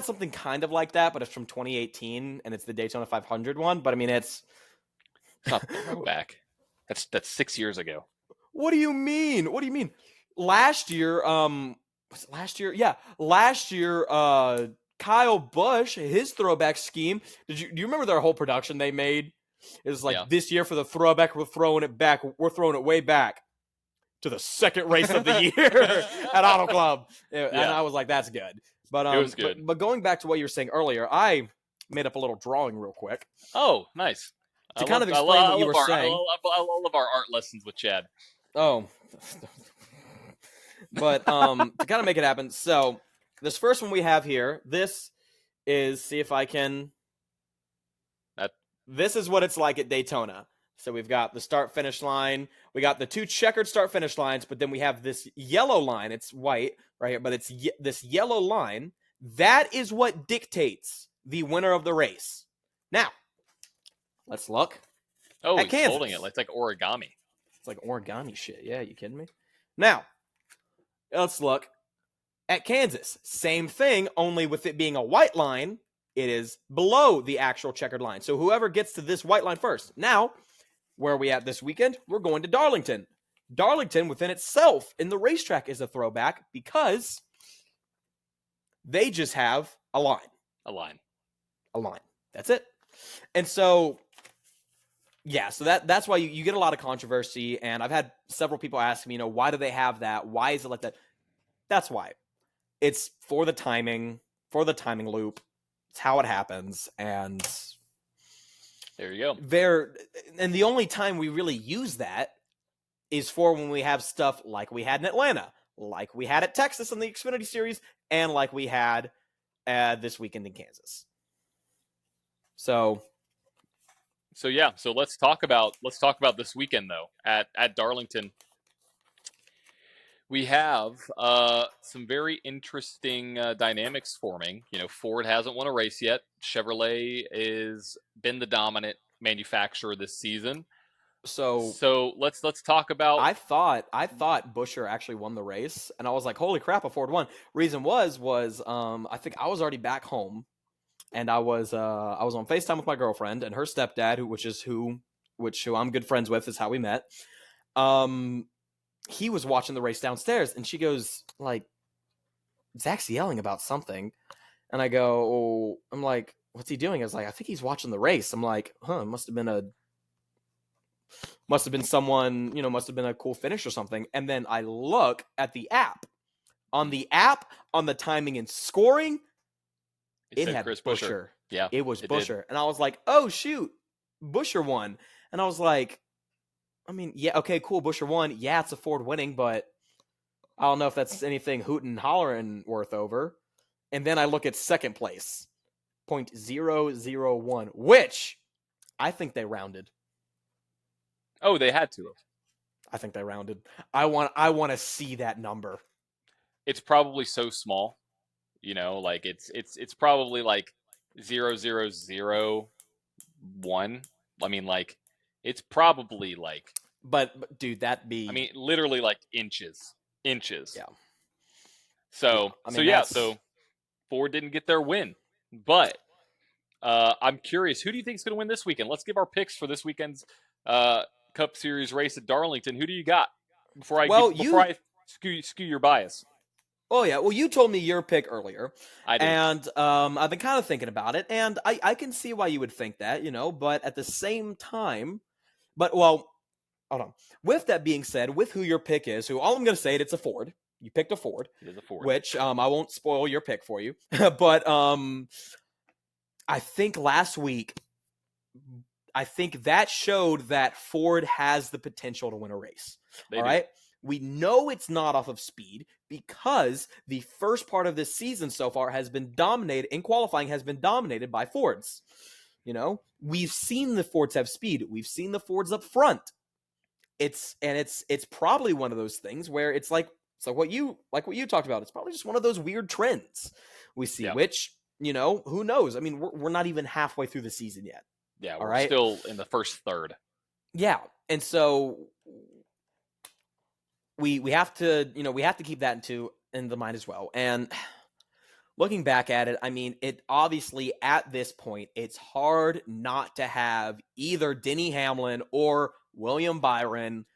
something kind of like that, but it's from 2018, and it's the Daytona 500 one. But I mean, it's not throwback. That's 6 years ago. What do you mean? Last year, was it last year? Yeah, last year, Kyle Busch, his throwback scheme. Do you remember their whole production they made? It was like, this year for the throwback, we're throwing it way back to the second race of the year at Auto Club. And I was like, that's good. But it was good. But going back to what you were saying earlier, I made up a little drawing real quick. Oh, nice. To kind of explain what you were saying. I love our art lessons with Chad. Oh. But to kind of make it happen, so this first one we have here, this is, see if I can, this is what it's like at Daytona. So we've got the start-finish line, we got the two checkered start-finish lines, but then we have this yellow line, it's white right here, but it's this yellow line, that is what dictates the winner of the race. Now, let's look at he's Kansas. Holding it, it's like origami. It's like origami shit, yeah, you kidding me? Now, let's look at Kansas. Same thing, only with it being a white line, it is below the actual checkered line. So whoever gets to this white line first. Now, where are we at this weekend? We're going to Darlington. Darlington within itself in the racetrack is a throwback because they just have a line. A line. That's it. And so, yeah, so that's why you get a lot of controversy, and I've had several people ask me, why do they have that? Why is it like that? That's why. It's for the timing loop. It's how it happens, and there you go. And the only time we really use that is for when we have stuff like we had in Atlanta, like we had at Texas in the Xfinity Series, and like we had this weekend in Kansas. So yeah, so let's talk about this weekend though at Darlington. We have some very interesting dynamics forming. You know, Ford hasn't won a race yet. Chevrolet is been the dominant manufacturer this season. So let's talk about. I thought Buescher actually won the race, and I was like, holy crap, a Ford won. Reason was I think I was already back home, and I was on FaceTime with my girlfriend and her stepdad, who I'm good friends with, is how we met. He was watching the race downstairs, and she goes like, Zach's yelling about something, and I'm like, what's he doing? I was like, I think he's watching the race. I'm like, must have been someone, must have been a cool finish or something. And then I look at the app. On the timing and scoring, it had Chris Buescher. Yeah, it was Buescher. And I was like, oh, shoot, Buescher won. And I was like, I mean, yeah, okay, cool, Buescher won. Yeah, it's a Ford winning, but I don't know if that's anything hootin' and hollering worth over. And then I look at second place, 0.001, which I think they rounded. Oh, they had to have. I think they rounded. I want to see that number. It's probably so small, you know, like it's probably like 0.00001. I mean, like it's probably like. But dude, that'd be. I mean, literally like inches. Yeah. So so Ford didn't get their win, but I'm curious, who do you think is going to win this weekend? Let's give our picks for this weekend's Cup Series race at Darlington. Who do you got? Before I skew your bias. Oh yeah, well you told me your pick earlier. I did. And I've been kind of thinking about it, and I can see why you would think that, but at the same time, hold on. With that being said, with who your pick is, all I'm going to say it's a Ford. You picked a Ford. It is a Ford. Which I won't spoil your pick for you, but I think last week, that showed that Ford has the potential to win a race. All right? We know it's not off of speed because the first part of this season so far has been dominated, in qualifying has been dominated by Fords. We've seen the Fords have speed. We've seen the Fords up front. It's probably one of those things where it's like what you talked about. It's probably just one of those weird trends we see, which, who knows? I mean, we're not even halfway through the season yet. Yeah, we're still in the first third. Yeah, and so we have to keep that in the mind as well. And looking back at it, I mean, it obviously at this point, it's hard not to have either Denny Hamlin or William Byron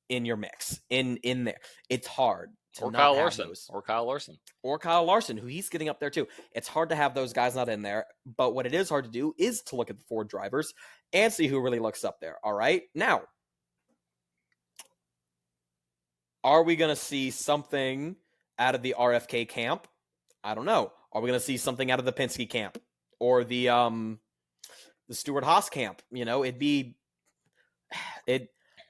in your mix, in there. It's hard to not Kyle have Larson. those. Or Kyle Larson. Or Kyle Larson, who he's getting up there too. It's hard to have those guys not in there, but what it is hard to do is to look at the Ford drivers and see who really looks up there, all right? Now, are we going to see something out of the RFK camp? I don't know. Are we going to see something out of the Penske camp or the Stewart-Haas camp?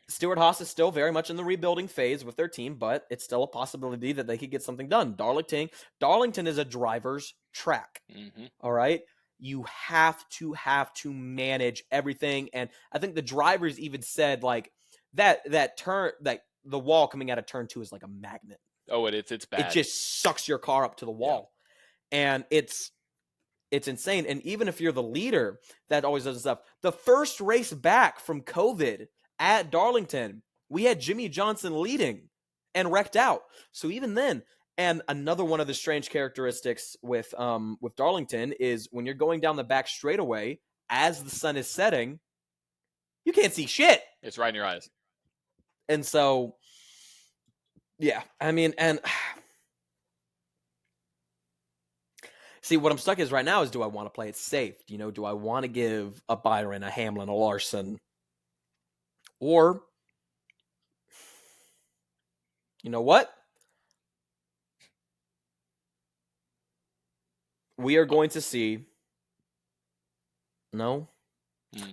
Stewart-Haas is still very much in the rebuilding phase with their team, but it's still a possibility that they could get something done. Darlington is a driver's track. Mm-hmm. All right? You have to manage everything. And I think the drivers even said like that turn, like the wall coming out of turn 2 is like a magnet. Oh, it's bad. It just sucks your car up to the wall. Yeah. And it's insane. And even if you're the leader, that always does stuff. The first race back from COVID at Darlington, we had Jimmy Johnson leading and wrecked out. So even then, and another one of the strange characteristics with Darlington is when you're going down the back straightaway as the sun is setting, you can't see shit. It's right in your eyes. And so, yeah, I mean, and see, what I'm stuck is right now is, do I want to play it safe? Do I want to give a Byron, a Hamlin, a Larson? Or, you know what? We are going to see... No?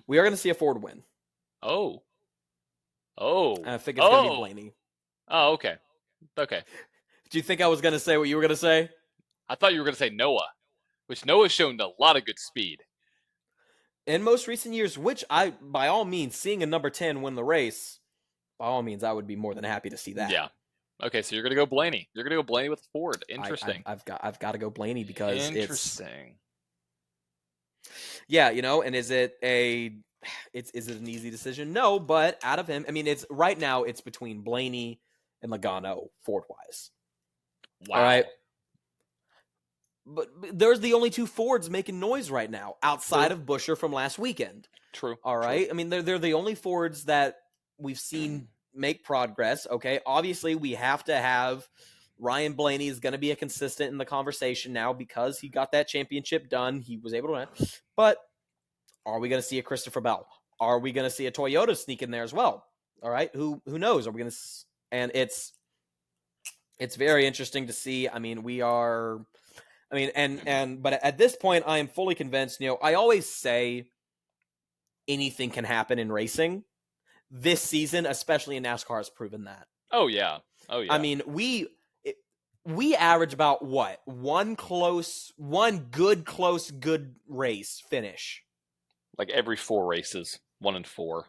We are going to see a Ford win. Oh. Oh. I think it's going to be Oh. Blaney. Oh, okay. Okay. Do you think I was going to say what you were going to say? I thought you were going to say Noah, which Noah's shown a lot of good speed. In most recent years, which I, by all means, seeing a number 10 win the race, by all means, I would be more than happy to see that. Yeah. Okay, so you're going to go Blaney. You're going to go Blaney with Ford. Interesting. I've got to go Blaney because Interesting. yeah, and is it an easy decision? No, but out of him, I mean, it's right now it's between Blaney and Logano Ford wise. Wow. All right. But there's the only two Fords making noise right now outside of Buescher from last weekend. True. All right. True. I mean, they're the only Fords that we've seen make progress. Okay. Obviously, we have to have Ryan Blaney is going to be a consistent in the conversation now because he got that championship done. He was able to win. But are we going to see a Christopher Bell? Are we going to see a Toyota sneak in there as well? All right. Who knows? Are we going to? And it's very interesting to see. I mean, but at this point, I am fully convinced. I always say anything can happen in racing. This season, especially in NASCAR, has proven that. Oh yeah. I mean, we average about what? One good race finish. Like every 4 races, 1 and 4,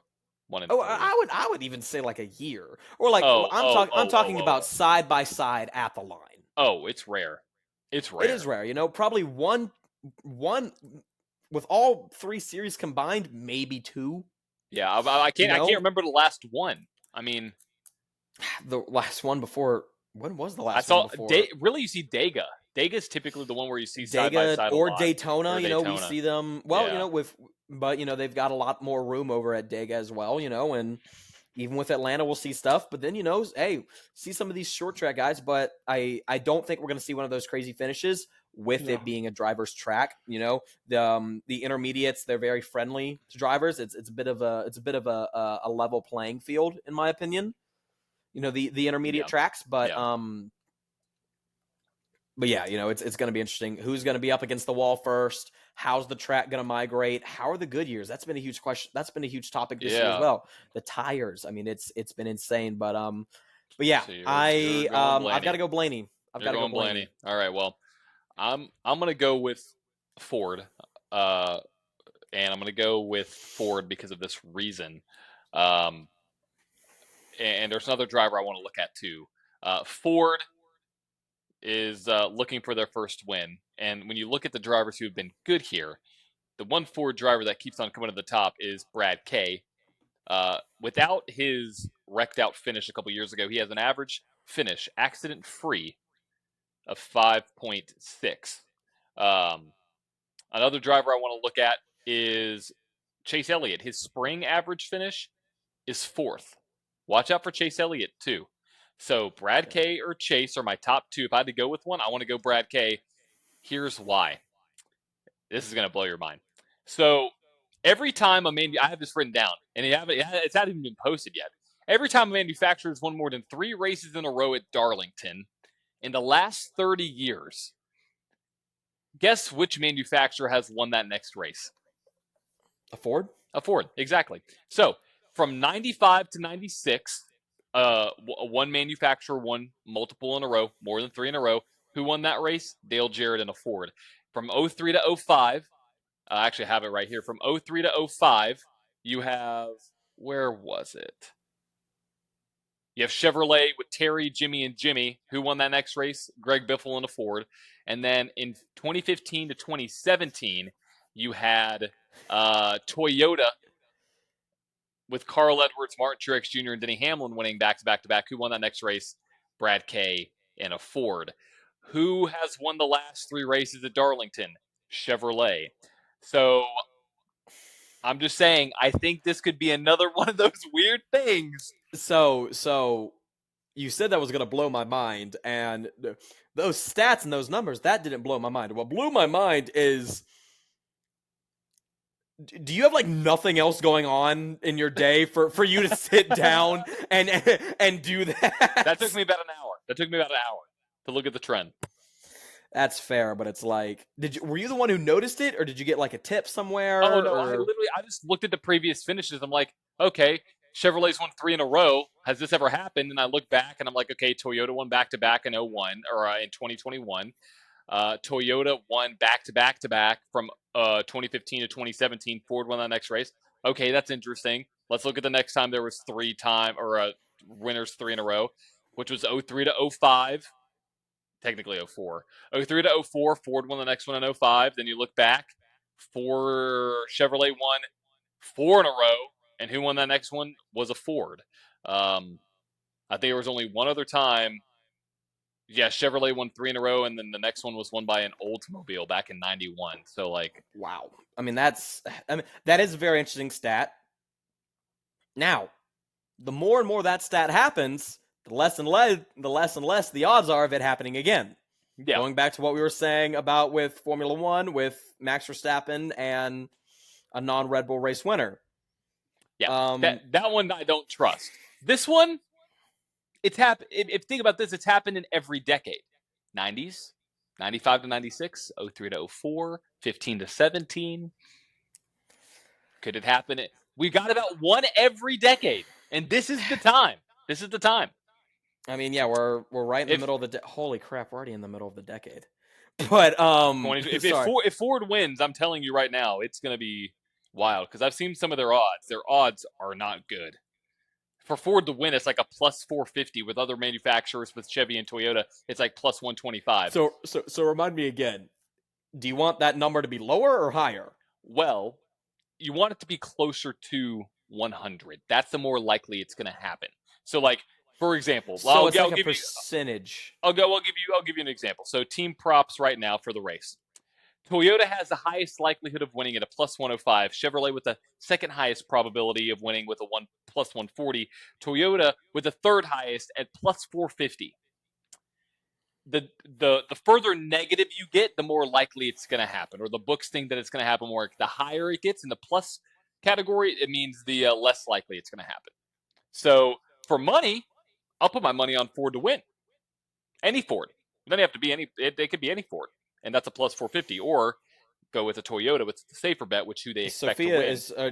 1 and 3. I would even say like a year, or like I'm talking about side by side at the line. Oh, it's rare. It's rare. It is rare. Probably one with all 3 series combined, maybe 2. Yeah, I can't remember the last one. I mean, the last one before. When was the last one before? Really, you see Dega. Dega's typically the one where you see side by side or Daytona. Daytona. We see them. Well, but they've got a lot more room over at Dega as well. And even with Atlanta, we'll see stuff. But then hey, see some of these short track guys. But I don't think we're going to see one of those crazy finishes with it being a driver's track. The intermediates, they're very friendly to drivers. It's a bit of a level playing field in my opinion. The intermediate tracks, but yeah, it's going to be interesting. Who's going to be up against the wall first? How's the track going to migrate? How are the good years? That's been a huge question. That's been a huge topic this year as well. The tires. I mean, it's been insane, but yeah, so I've got to go Blaney. I've got to go Blaney. All right, well, I'm going to go with Ford, and I'm going to go with Ford because of this reason. And there's another driver I want to look at too. Ford is looking for their first win. And when you look at the drivers who have been good here, the one Ford driver that keeps on coming to the top is Brad Kay. Without his wrecked out finish a couple years ago, he has an average finish, accident-free, of 5.6. Another driver I want to look at is Chase Elliott. His spring average finish is 4th. Watch out for Chase Elliott, too. So Brad Kay or Chase are my top 2. If I had to go with one, I want to go Brad Kay. Here's why. This is going to blow your mind. So every time I have this written down, and it's not even been posted yet. Every time a manufacturer has won more than 3 races in a row at Darlington in the last 30 years, guess which manufacturer has won that next race? A Ford? A Ford, exactly. So from 95 to 96, one manufacturer won multiple in a row, more than 3 in a row. Who won that race? Dale Jarrett and a Ford. From 03 to 05, I actually have it right here. From 03 to 05, you have, where was it? You have Chevrolet with Terry, Jimmy, and Jimmy. Who won that next race? Greg Biffle and a Ford. And then in 2015 to 2017, you had Toyota with Carl Edwards, Martin Truex Jr., and Denny Hamlin winning back-to-back-to-back. Who won that next race? Brad Kay and a Ford. Who has won the last 3 races at Darlington? Chevrolet. So I'm just saying, I think this could be another one of those weird things. So you said that was going to blow my mind, and those stats and those numbers, that didn't blow my mind. What blew my mind is, do you have like nothing else going on in your day for you to sit down and do that? That took me about an hour to look at the trend. That's fair, but it's like, were you the one who noticed it, or did you get like a tip somewhere? Oh no, I just looked at the previous finishes. I'm like, okay, Chevrolet's won 3 in a row. Has this ever happened? And I look back and I'm like, okay, Toyota won back-to-back in 01 or in 2021. Toyota won back-to-back from 2015 to 2017. Ford won that next race. Okay, that's interesting. Let's look at the next time there was winners 3 in a row, which was 03 to 05. Technically 04. 03 to 04, Ford won the next one in 05. Then you look back, Chevrolet won 4 in a row, and who won that next one was a Ford. I think there was only one other time. Yeah, Chevrolet won 3 in a row, and then the next one was won by an Oldsmobile back in '91. So, like, wow. I mean, that is a very interesting stat. Now, the more and more that stat happens, the less and less the odds are of it happening again. yeah, Going back to what we were saying about with Formula One, with Max Verstappen and a non-Red Bull race winner. yeah, that one I don't trust. This one, it's happened. If think about this, it's happened in every decade: '90s, '95 to '96, '03 to '04, '15 to '17. Could it happen? We got about one every decade, and this is the time. This is the time. I mean, yeah, we're right in the middle of the holy crap, we're already in the middle of the decade. But if Ford wins, I'm telling you right now, it's going to be wild because I've seen some of their odds. Their odds are not good. For Ford to win, it's like a plus 450. With other manufacturers, with Chevy and Toyota, it's like plus 125. So remind me again. Do you want that number to be lower or higher? Well, you want it to be closer to 100. That's the more likely it's going to happen. So, like, for example, so it's like a percentage. I'll give you an example. So, team props right now for the race. Toyota has the highest likelihood of winning at a plus 105. Chevrolet with the second highest probability of winning with a plus 140. Toyota with the third highest at plus 450. The further negative you get, the more likely it's going to happen, or the books think that it's going to happen more. The higher it gets in the plus category, it means the less likely it's going to happen. So for money, I'll put my money on Ford to win. Any Ford. It doesn't have to be any. It could be any Ford, and that's a plus 450. Or go with a Toyota with the safer bet, which who they expect to win.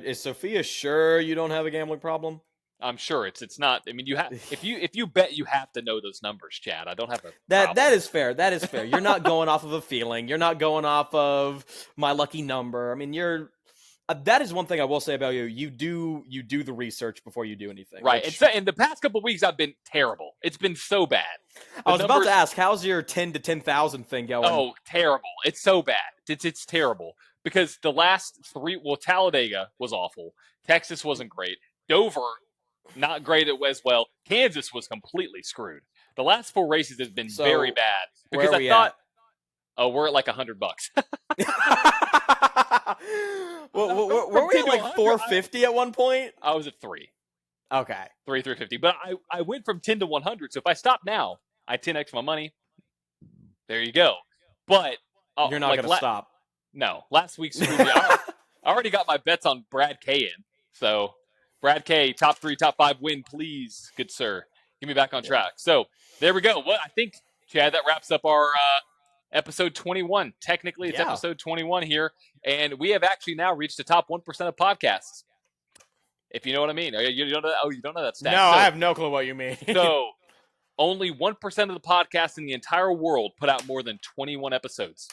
Is Sophia sure you don't have a gambling problem? I'm sure it's not. I mean, you have if you bet, you have to know those numbers, Chad. I don't have a that is fair. That is fair. You're not going off of a feeling. You're not going off of my lucky number. I mean, you're. That is one thing I will say about you. You do the research before you do anything. Right. Which, and in the past couple of weeks, I've been terrible. It's been so bad. I was about to ask, how's your 10 to 10,000 thing going? Oh, terrible. It's so bad. It's terrible. Because the last 3, Talladega was awful. Texas wasn't great. Dover, not great as well. Kansas was completely screwed. The last 4 races have been very bad. Because I thought, we're at like $100. Were we at like 450 at one point? I was at 3. Okay. 350. But I went from 10 to 100. So if I stop now, I 10x my money. There you go. But you're not going to stop. No. Last week screwed me. I already got my bets on Brad K in. So Brad K, top 3, top 5 win, please, good sir. Get me back on track. So there we go. Well, I think, Chad, that wraps up our episode 21. Technically, it's episode 21 here. And we have actually now reached the top 1% of podcasts. If you know what I mean. You don't know that stat. No, I have no clue what you mean. So only 1% of the podcasts in the entire world put out more than 21 episodes.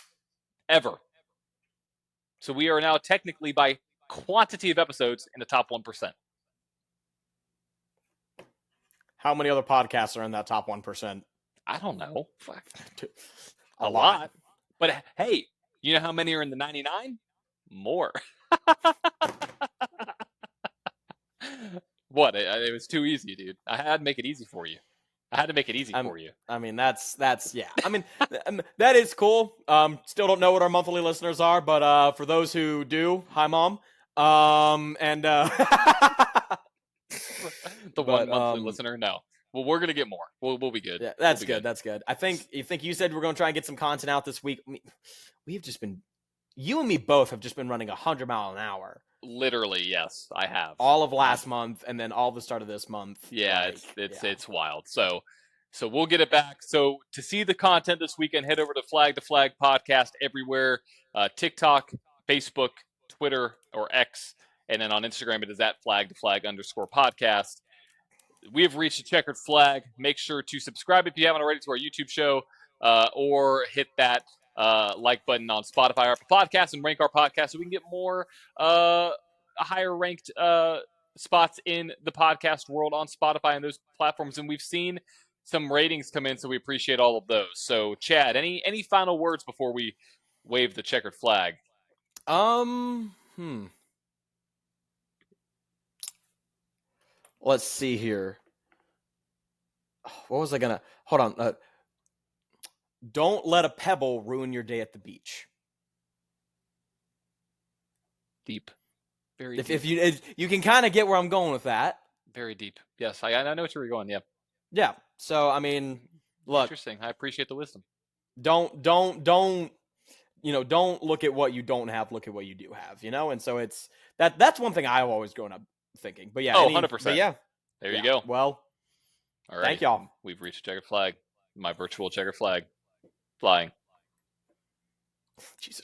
Ever. So we are now technically, by quantity of episodes, in the top 1%. How many other podcasts are in that top 1%? I don't know. A lot. But hey, you know how many are in the 99? More. What? It was too easy, dude. I had to make it easy for you. For you. I mean, that's yeah. I mean, that is cool. Still don't know what our monthly listeners are, but for those who do, hi mom. One monthly listener, no. Well, we're gonna get more. We'll be good. Yeah, that's good. That's good. I think you said we're gonna try and get some content out this week. We've just been, you and me both have just been running 100 miles an hour. Literally, yes, I have. All of last month, and then all the start of this month. Yeah, it's wild. So we'll get it back. So to see the content this weekend, head over to Flag to Flag Podcast everywhere: TikTok, Facebook, Twitter, or X, And then on Instagram, it is at flag_to_flag_podcast. We have reached a checkered flag. Make sure to subscribe if you haven't already to our YouTube show, or hit that like button on Spotify or Apple Podcasts and rank our podcast so we can get more higher ranked spots in the podcast world on Spotify and those platforms. And we've seen some ratings come in, so we appreciate all of those. So, Chad, any final words before we wave the checkered flag? Let's see here. What was I gonna? Hold on. Don't let a pebble ruin your day at the beach. Deep. Very deep. If you can kind of get where I'm going with that. Very deep. Yes, I know what you're going. Yeah. Yeah. So I mean, look. Interesting. I appreciate the wisdom. Don't look at what you don't have. Look at what you do have. And so it's that's one thing I've always grown up thinking. But yeah. 100%. But yeah. There you go. Well. All right. Thank y'all. We've reached a checkered flag. My virtual checkered flag. Flying. Jesus